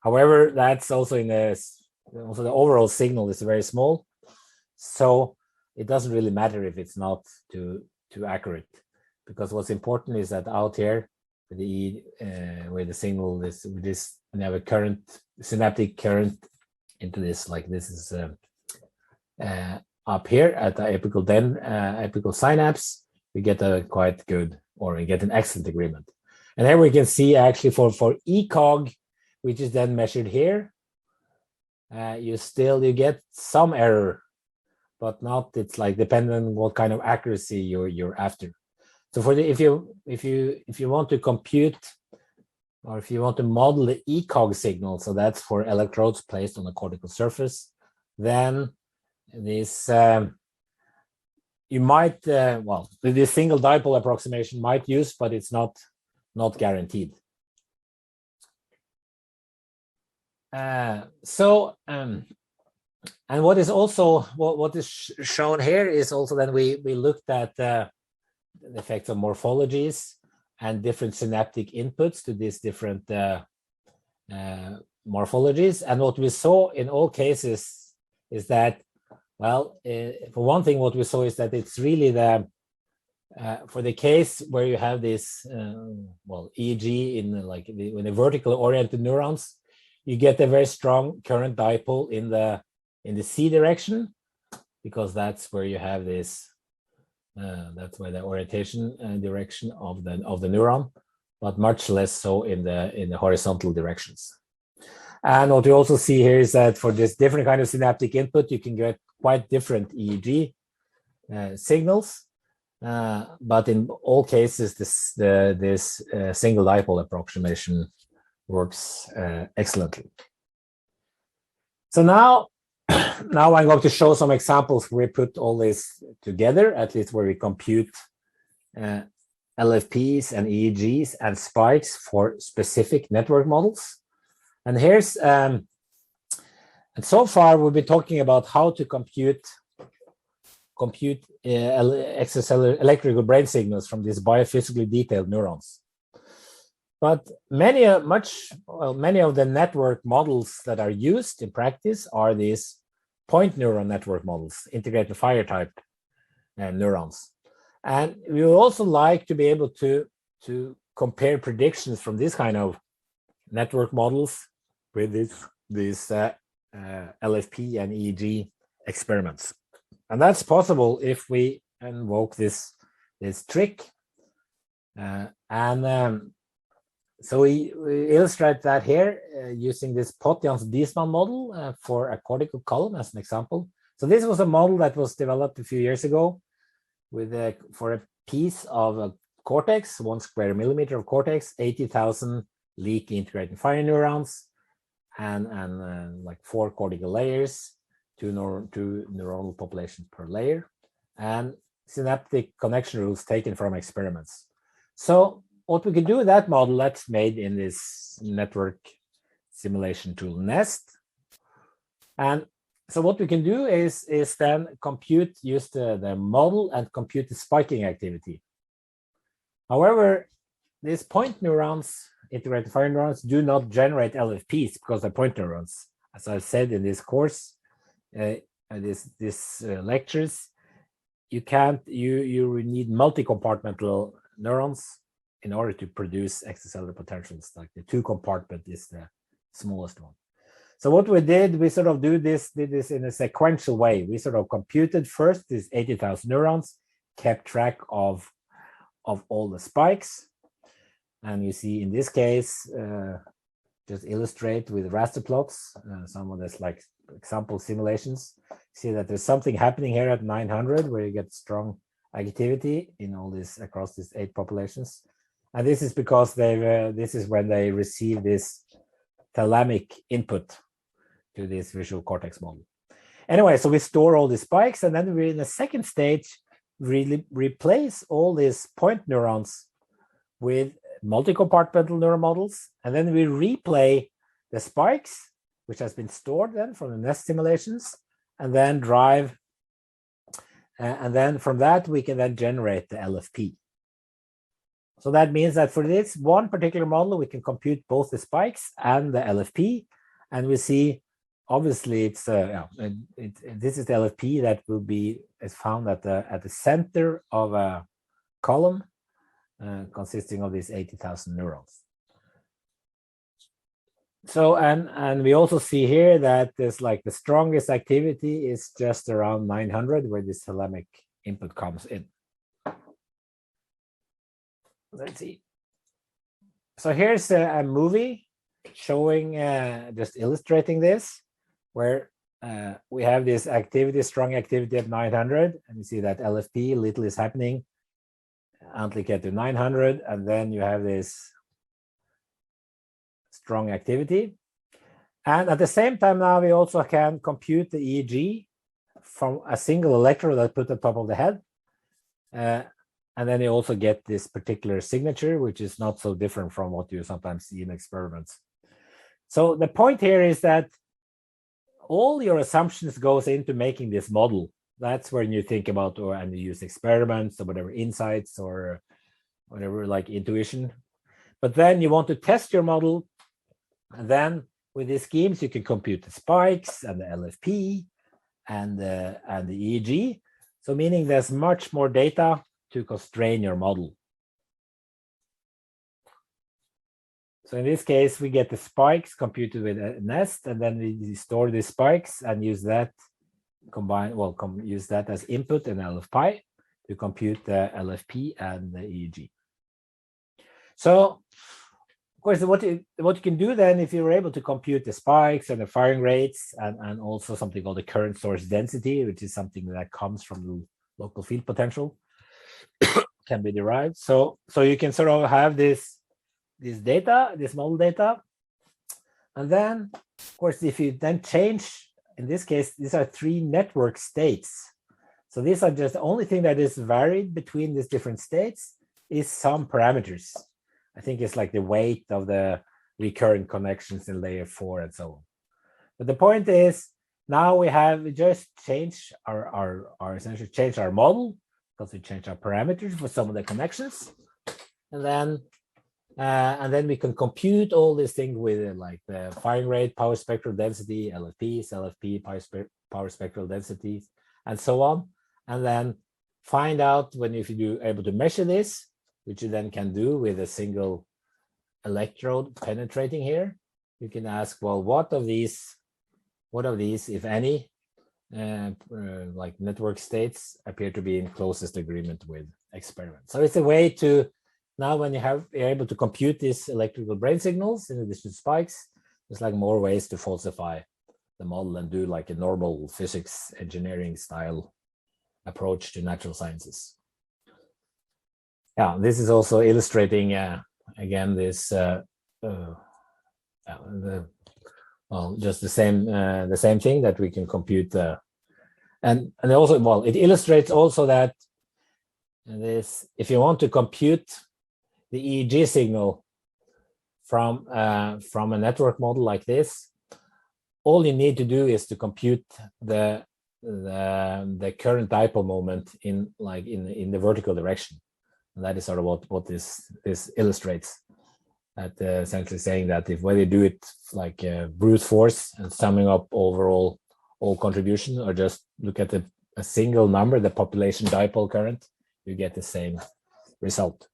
However, that's also also the overall signal is very small, so it doesn't really matter if it's not too accurate, because what's important is that out here where the signal is with this, when you have a synaptic current into this, like this is up here at the apical synapse, we get a quite good, or we get an excellent agreement. And here we can see actually for ECOG, which is then measured here, you get some error, but not, it's like dependent on what kind of accuracy you're after. So for the, if you want to compute, or if you want to model the ECOG signal, so that's for electrodes placed on the cortical surface, then this you might well, the single dipole approximation might use, but it's not guaranteed. And what is also what is shown here is also that we looked at the effects of morphologies and different synaptic inputs to these different morphologies. And what we saw in all cases is that, well, for one thing, what we saw is that it's really the for the case where you have this well, EEG in like when the vertically oriented neurons, you get a very strong current dipole in the C direction, because that's where you have this that's where the orientation direction of the neuron, but much less so in the horizontal directions. And what you also see here is that for this different kind of synaptic input, you can get quite different EEG signals, but in all cases, this single dipole approximation works excellently. So now I'm going to show some examples where we put all this together, at least where we compute LFPs and EEGs and spikes for specific network models. And here's, and so far we've been talking about how to compute extracellular electrical brain signals from these biophysically detailed neurons. But many of the network models that are used in practice are these point neuron network models, integrated fire type neurons. And we would also like to be able to compare predictions from this kind of network models with these LFP and EEG experiments. And that's possible if we invoke this trick. So we illustrate that here using this Potjans-Diesmann model for a cortical column as an example. So this was a model that was developed a few years ago with for a piece of a cortex, 1 square millimeter of cortex, 80,000 leaky integrated fire neurons, and like 4 cortical layers, two neuronal populations per layer, and synaptic connection rules taken from experiments. So what we can do with that model, that's made in this network simulation tool Nest. And so what we can do is then use the model and compute the spiking activity. However, these point neurons, integrated fire neurons, do not generate LFPs because they're point neurons. As I've said in this course, this lectures, you need multicompartmental neurons in order to produce extracellular potentials. Like the 2 compartment is the smallest one. So what we did, we sort of did this in a sequential way. We sort of computed first these 80,000 neurons, kept track of all the spikes. And you see in this case, just illustrate with raster plots, some of this like example simulations. See that there's something happening here at 900 where you get strong activity in all this across these 8 populations. And this is because this is when they receive this thalamic input to this visual cortex model. Anyway, so we store all the spikes, and then we, in the second stage, really replace all these point neurons with multi-compartmental neural models, and then we replay the spikes, which has been stored then from the Nest simulations, and then drive, and then from that we can then generate the LFP. So that means that for this one particular model, we can compute both the spikes and the LFP, and we see, obviously, it's this is the LFP that is found at the center of a column consisting of these 80,000 neurons. So and we also see here that there's like the strongest activity is just around 900 where this thalamic input comes in. Let's see. So here's a movie showing, just illustrating this, where we have this activity, strong activity at 900, and you see that LFP, little is happening until you get to 900, and then you have this strong activity. And at the same time now, we also can compute the EEG from a single electrode that put on top of the head. And then you also get this particular signature, which is not so different from what you sometimes see in experiments. So the point here is that all your assumptions goes into making this model. That's when you think about, and you use experiments or whatever, insights or whatever, like intuition. But then you want to test your model, and then with these schemes you can compute the spikes and the LFP and the EEG. So meaning there's much more data to constrain your model. So in this case, we get the spikes computed with a nest, and then we store the spikes and use that use that as input in LFPy to compute the LFP and the EEG. So of course, what you can do then, if you're able to compute the spikes and the firing rates and also something called the current source density, which is something that comes from the local field potential, can be derived. So you can sort of have this data, this model data, and then of course if you then change, in this case these are 3 network states. So these are just the only thing that is varied between these different states is some parameters. I think it's like the weight of the recurrent connections in layer 4 and so on. But the point is, now we just changed our essentially changed our model, because we changed our parameters for some of the connections, and then we can compute all these things with like the firing rate, power spectral density, LFPs, LFP, power spectral densities, and so on, and then find out if you able to measure this, which you then can do with a single electrode penetrating here. You can ask, well, what of these, if any, like network states appear to be in closest agreement with experiments. So it's a way to, now when you're able to compute these electrical brain signals in addition to spikes, there's like more ways to falsify the model and do like a normal physics engineering style approach to natural sciences. Yeah, this is also illustrating again this just the same thing, that we can compute and also, well, it illustrates also that this, if you want to compute the EEG signal from a network model like this, all you need to do is to compute the current dipole moment in the vertical direction. And that is sort of what this illustrates. That essentially saying that whether you do it like brute force and summing up overall all contribution, or just look at a single number, the population dipole current, you get the same result.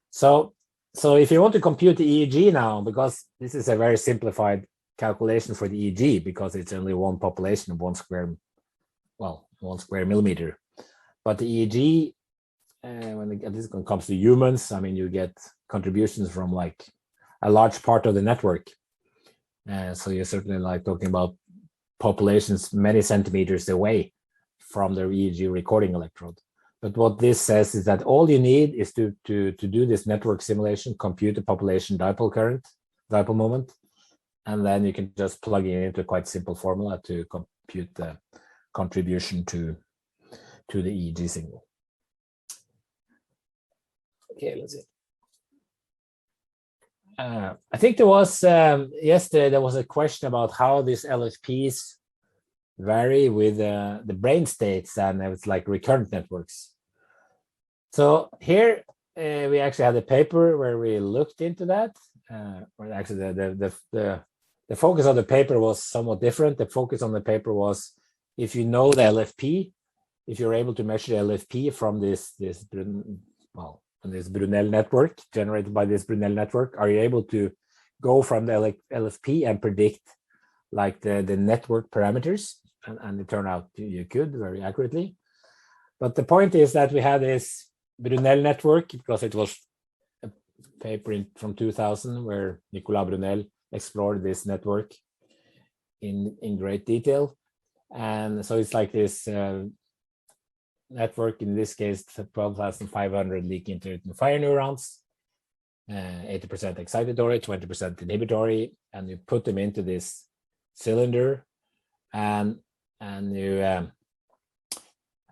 So if you want to compute the EEG now, because this is a very simplified calculation for the EEG, because it's only one population of 1 square millimeter, but the EEG, when this comes to humans, I mean, you get contributions from like a large part of the network. So you're certainly like talking about populations many centimeters away from the EEG recording electrode. But what this says is that all you need is to do this network simulation, compute the population dipole current, dipole moment, and then you can just plug it into a quite simple formula to compute the contribution to the EEG signal. Okay, let's see. I think there was yesterday there was a question about how these LFPs vary with the brain states, and it's like recurrent networks. So here we actually had a paper where we looked into that. Or actually, the focus of the paper was somewhat different. The focus on the paper was, if you know the LFP, if you're able to measure the LFP from this Brunel network generated by this Brunel network, are you able to go from the LFP and predict like the network parameters? And it turned out you could very accurately. But the point is that we had this Brunel network, because it was a paper from 2000 where Nicolas Brunel explored this network in great detail. And so it's like this network, in this case, 12,500 leak intermittent fire neurons, 80% excitatory, 20% inhibitory, and you put them into this cylinder, and you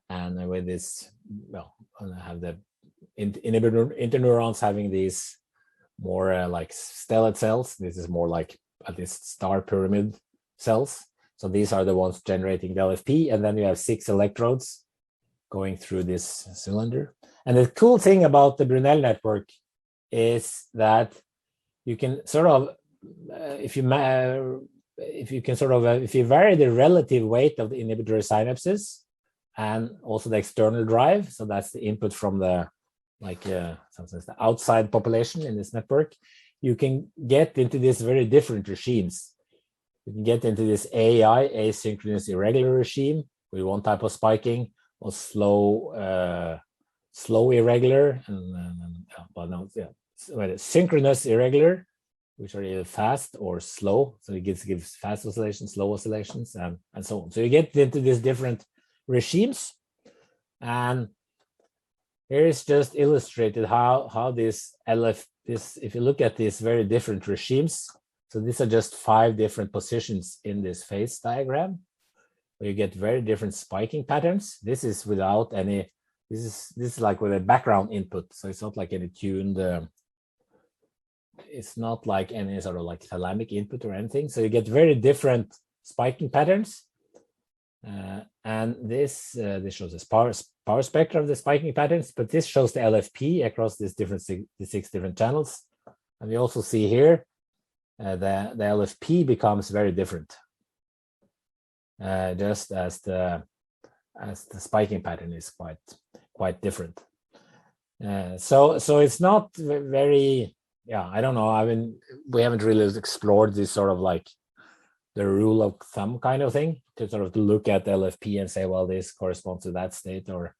and with this, well, have the interneurons having these more like stellate cells. This is more like at least star pyramid cells. So these are the ones generating the LFP, and then you have 6 electrodes going through this cylinder. And the cool thing about the Brunel network is that you can sort of, if you vary the relative weight of the inhibitory synapses and also the external drive, so that's the input from the sometimes the outside population in this network, you can get into these very different regimes. You can get into this AI, asynchronous irregular regime, with one type of spiking, or slow irregular, synchronous irregular, which are either fast or slow. So it gives fast oscillations, slow oscillations, and so on. So you get into these different regimes, and here is just illustrated how this if you look at these very different regimes, so these are just 5 different positions in this phase diagram, where you get very different spiking patterns. This is without any, this is like with a background input, so it's not like any tuned, it's not like any sort of like thalamic input or anything. So you get very different spiking patterns. And this shows this power spectrum of the spiking patterns, but this shows the LFP across these different 6 different channels. And we also see here the LFP becomes very different, just as the spiking pattern is quite different. So it's not very, I don't know. I mean, we haven't really explored this sort of like the rule of thumb kind of thing to sort of look at the LFP and say, well, this corresponds to that state, or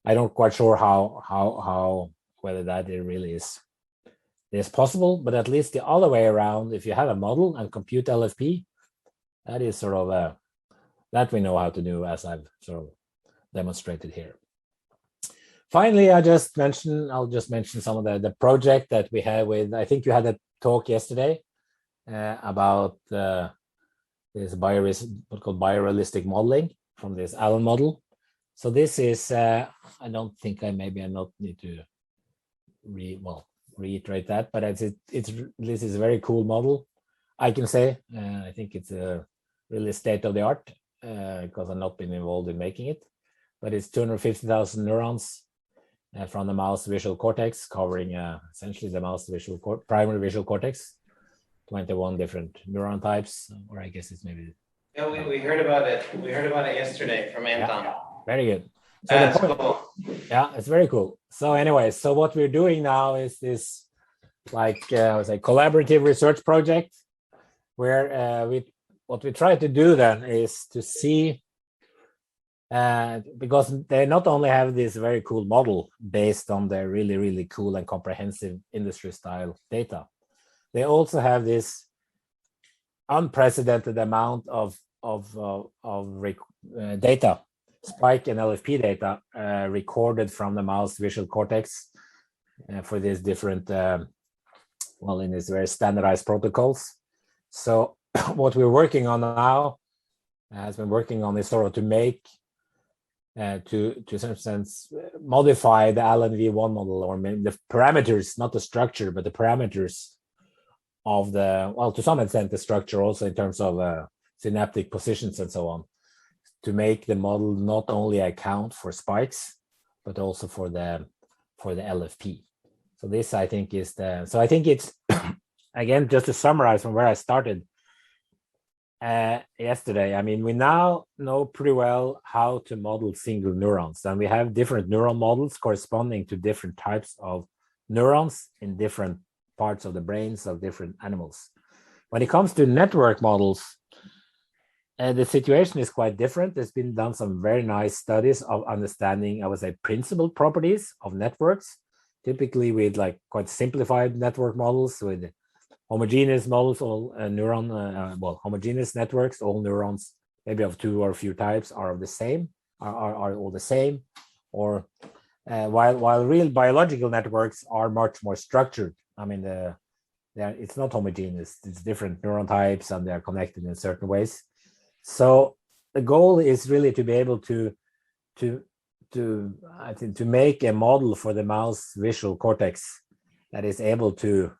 I don't quite sure how whether that it really is possible. But at least the other way around, if you have a model and compute LFP, that is sort of that we know how to do, as I've sort of demonstrated here. Finally, I'll just mention some of the project that we had with, I think you had a talk yesterday about this what's called biorealistic modeling from this Allen model. So this is, I don't think I not need to reiterate that, but this is a very cool model, I can say. I think it's a really state of the art because I've not been involved in making it, but it's 250,000 neurons from the mouse visual cortex, covering essentially the mouse primary visual cortex, 21 different neuron types, or I guess it's maybe. Yeah, we heard about it. We heard about it yesterday from Anton. Yeah, very good. So that's cool. Yeah, it's very cool. So anyway, so what we're doing now is this, like, collaborative research project, where what we try to do then is to see, because they not only have this very cool model based on their really, really cool and comprehensive industry style data, they also have this unprecedented amount of data, spike and LFP data recorded from the mouse visual cortex for these different, in these very standardized protocols. So what we're working on now has been working on is sort of to make, to some sense, modify the Allen V1 model, or the parameters, not the structure, but the parameters of the, to some extent, the structure also in terms of synaptic positions and so on, to make the model not only account for spikes, but also for the LFP. So this, I think, is so I think it's, again, just to summarize from where I started yesterday, I mean, we now know pretty well how to model single neurons, and we have different neural models corresponding to different types of neurons in different parts of the brains of different animals. When it comes to network models, the situation is quite different. There's been done some very nice studies of understanding, I would say, principal properties of networks, typically with like quite simplified network models with homogeneous models, all homogeneous networks, all neurons maybe of two or a few types are of the same, are all the same, or while real biological networks are much more structured. I mean, it's not homogeneous. It's different neuron types, and they are connected in certain ways. So the goal is really to be able to I think to make a model for the mouse visual cortex that is able to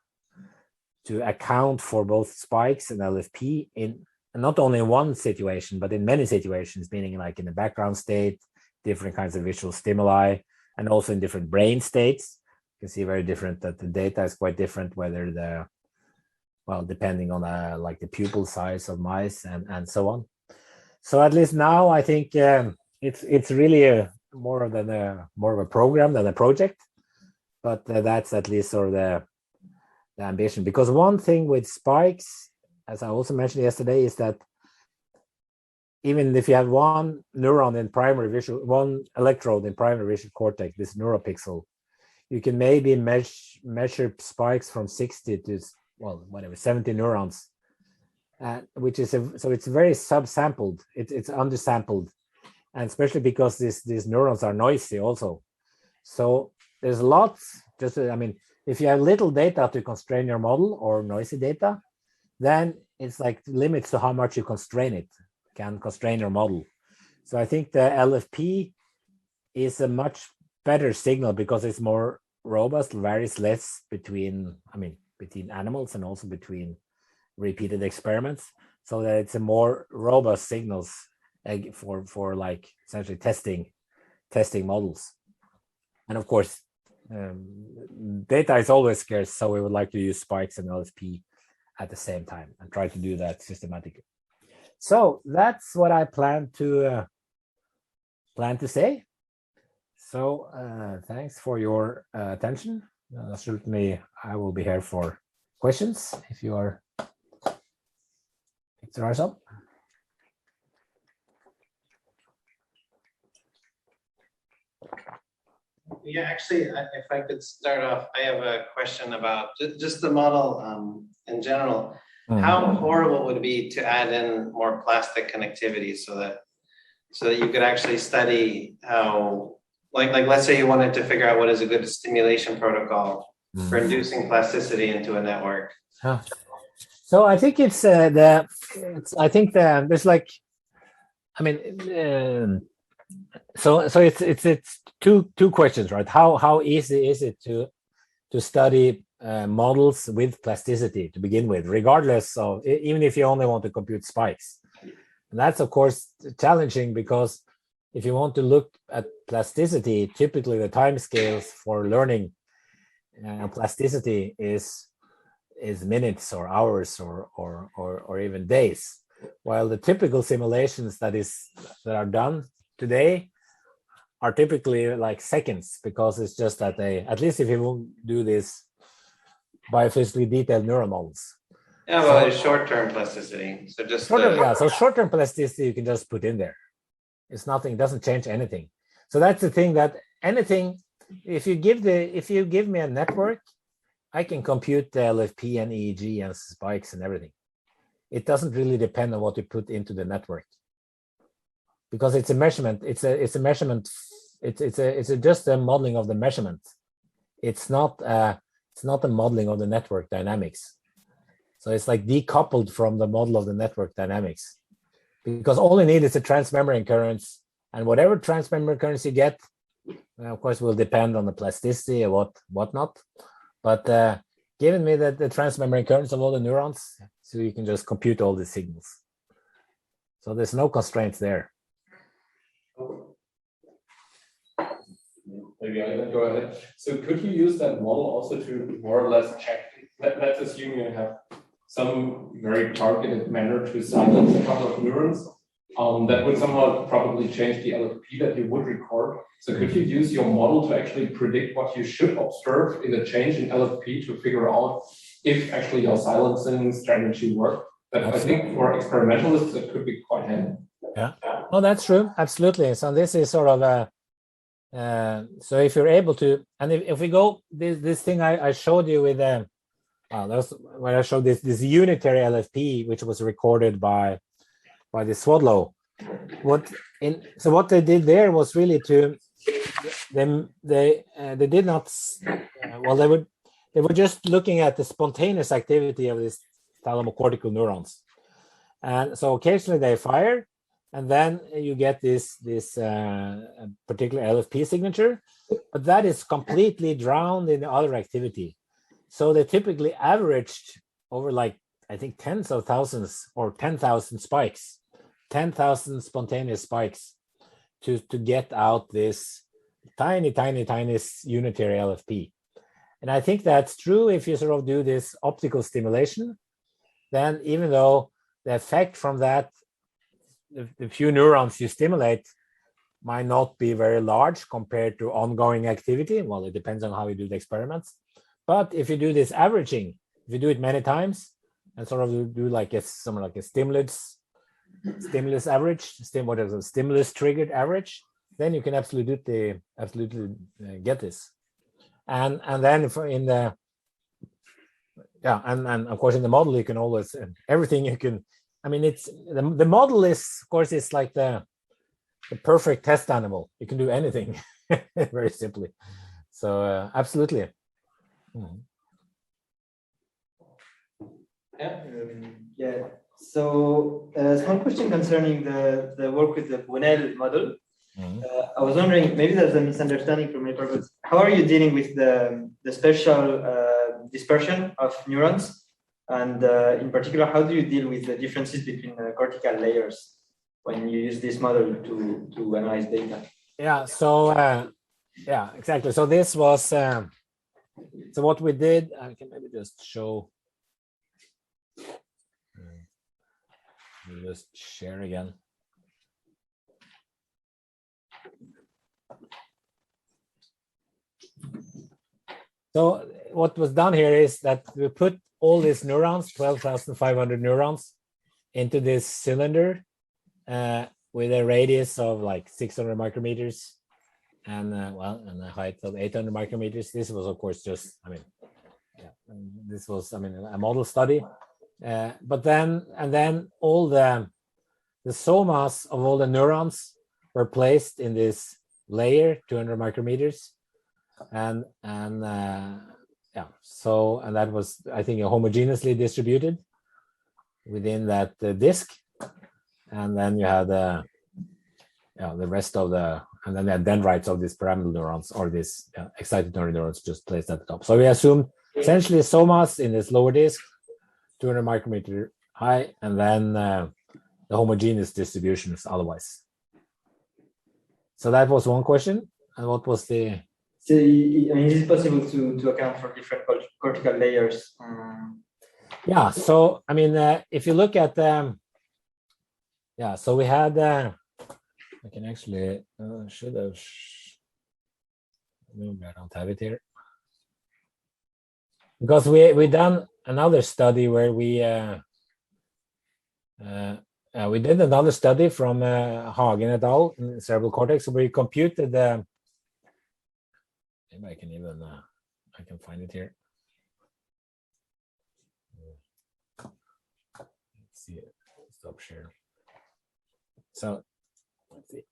account for both spikes and LFP in not only in one situation, but in many situations, meaning like in the background state, different kinds of visual stimuli, and also in different brain states. You can see very different, that the data is quite different, whether depending on like the pupil size of mice and so on. So at least now I think it's really more of a program than a project, but that's at least sort of the ambition. Because one thing with spikes, as I also mentioned yesterday, is that even if you have one neuron in primary visual, one electrode in primary visual cortex, this neuropixel, you can maybe measure spikes from 60 to 70 neurons, which is so it's very subsampled. It's undersampled, and especially because these neurons are noisy also. So there's lots. If you have little data to constrain your model or noisy data, then it's like limits to how much you can constrain your model. So I think the LFP is a much better signal because it's more robust, varies less between animals and also between repeated experiments, so that it's a more robust signals for like essentially testing models. And of course, data is always scarce, so we would like to use spikes and LFP at the same time and try to do that systematically. So that's what I plan to say. So thanks for your attention. Certainly, I will be here for questions if there are some. Yeah, actually, if I could start off, I have a question about just the model in general. How horrible would it be to add in more plastic connectivity so that you could actually study how, like let's say you wanted to figure out what is a good stimulation protocol for inducing plasticity into a network. So I think there's like, so it's two questions, right? How easy is it to study models with plasticity to begin with, regardless of, even if you only want to compute spikes? And that's of course challenging, because if you want to look at plasticity, typically the time scales for learning plasticity is minutes or hours or even days, while the typical simulations that are done today are typically like seconds, because it's just that at least if you won't do this biophysically detailed neural models. Yeah, well, it's short-term plasticity. So just so short-term plasticity you can just put in there. It's nothing, it doesn't change anything. So that's the thing, that anything, if you give me a network, I can compute the LFP and EEG and spikes and everything. It doesn't really depend on what you put into the network, because it's a measurement. It's a measurement. It's just a modeling of the measurement. It's not a modeling of the network dynamics. So it's like decoupled from the model of the network dynamics, because all you need is a transmembrane currents, and whatever transmembrane currents you get, of course, will depend on the plasticity or whatnot. But given me that the transmembrane currents of all the neurons, so you can just compute all the signals. So there's no constraints there. Maybe I can go ahead. So could you use that model also to more or less check? Let's assume you have some very targeted manner to silence a couple of neurons. That would somehow probably change the LFP that you would record. So could you use your model to actually predict what you should observe in a change in LFP to figure out if actually your silencing strategy worked? But I think for experimentalists, that could be quite handy. Yeah, well, that's true. Absolutely. So this is sort of a, so if you're able to, and if we go, this thing I showed you with, that's when I showed this unitary LFP, which was recorded by the Swodlow. what they did there was really to they did not well they were just looking at the spontaneous activity of these thalamocortical neurons, and so occasionally they fire, and then you get this particular LFP signature, but that is completely drowned in the other activity. So they typically averaged over, like, I think tens of thousands or 10,000 spikes, 10,000 spontaneous spikes to get out this tiny unitary LFP. And I think that's true if you sort of do this optical stimulation. Then even though the effect from that, the few neurons you stimulate might not be very large compared to ongoing activity. Well, it depends on how you do the experiments. But if you do this averaging, if you do it many times and sort of do like something like a stimulus average, stimulus triggered average, then you can absolutely get this. And then and of course in the model you can always everything you can. I mean, it's the model is, of course, it's like the perfect test animal. You can do anything very simply. So absolutely. Yeah. So one question concerning the work with the Brunel model. I was wondering, maybe there's a misunderstanding from my purpose. How are you dealing with the spatial dispersion of neurons? And in particular, how do you deal with the differences between cortical layers when you use this model to analyze data? Yeah, so yeah, exactly. So this was, so what we did, I can maybe just show, just share again. So what was done here is that we put all these neurons, 12,500 neurons, into this cylinder with a radius of like 600 micrometers and and a height of 800 micrometers. This was, of course, just, I mean, yeah, this was, I mean, a model study. But then all the somas of all the neurons were placed in this layer, 200 micrometers, and yeah, so, and that was, I think, homogeneously distributed within that disk, and then you had the rest of the, and then the dendrites of these pyramidal neurons or these excited neurons just placed at the top. So we assumed essentially somas in this lower disk, 200 micrometer high, and then the homogeneous distributions otherwise. So that was one question. And what was the? So, I mean, is it possible to account for different cortical layers? Yeah. So, I mean, if you look at yeah. So we had. I can actually should have. Maybe I don't have it here. Because we done another study where we did another study from Hagen et al. In cerebral cortex, where we computed the. Maybe I can even I can find it here. Let's see it. Stop share. So let's see.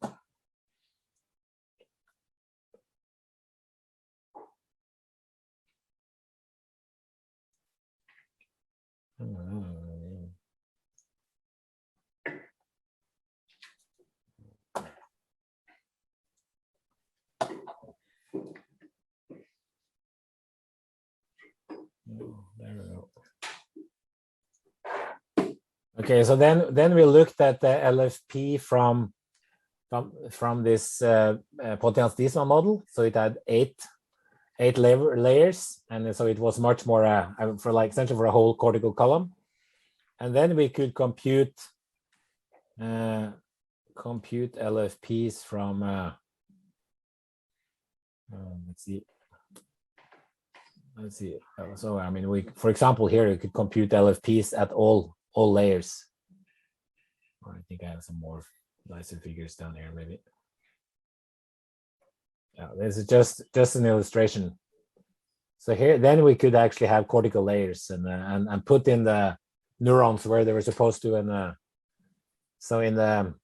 There we go. Okay, so then we looked at the LFP from this potential Diesel model. So it had eight layers, and so it was much more for like essentially for a whole cortical column. And then we could compute LFPs from let's see. So I mean, for example, here you could compute LFPs at all layers. Or I think I have some more nicer figures down here, maybe. Yeah, this is just an illustration. So here, then we could actually have cortical layers and put in the neurons where they were supposed to, and so in the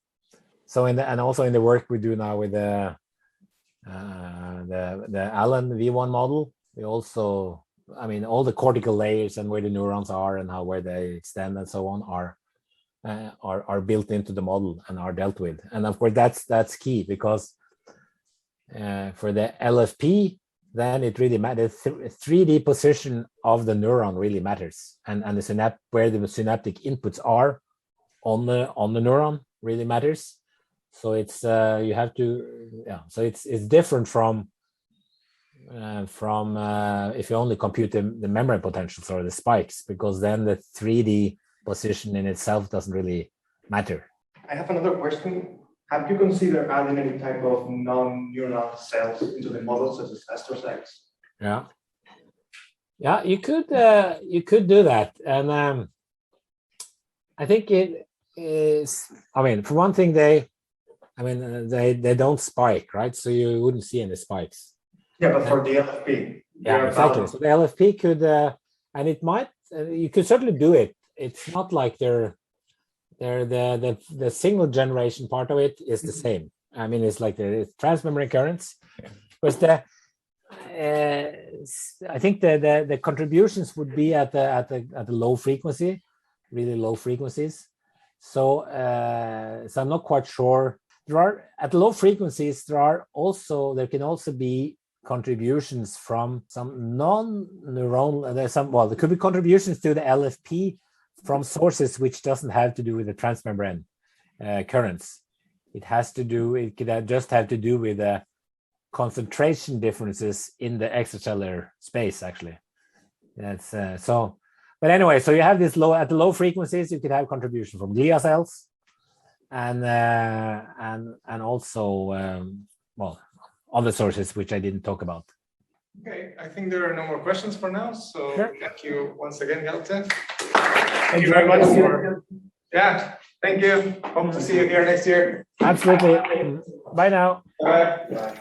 So and also in the work we do now with the Allen V1 model, we also, I mean, all the cortical layers and where the neurons are and where they extend and so on are built into the model and are dealt with. And of course that's key, because for the LFP, then it really matters. 3D position of the neuron really matters, and the where the synaptic inputs are on the neuron really matters. So it's you have to, yeah. So it's different from if you only compute the membrane potentials or the spikes, because then the 3D position in itself doesn't really matter. I have another question. Have you considered adding any type of non-neuronal cells into the model, such as astrocytes? Yeah, you could do that, and I think it is. I mean, for one thing, they don't spike, right? So you wouldn't see any spikes. Yeah, but for the LFP. Yeah, exactly. So the LFP could, and it might. You could certainly do it. It's not like the signal generation part of it is the same. I mean, it's like the transmembrane currents, but I think the contributions would be at the low frequency, really low frequencies. So I'm not quite sure. There are at low frequencies. There can also be contributions from some non-neuronal. There could be contributions to the LFP from sources which doesn't have to do with the transmembrane currents. It could just have to do with the concentration differences in the extracellular space, actually. That's so. But anyway, so you have this at the low frequencies, you could have contribution from glia cells, and also other sources which I didn't talk about. Okay, I think there are no more questions for now. So Sure. Thank you once again, Gaute. Thank you very much. Yeah, thank you. Hope to see you here next year. Absolutely. Bye now. Bye. Bye.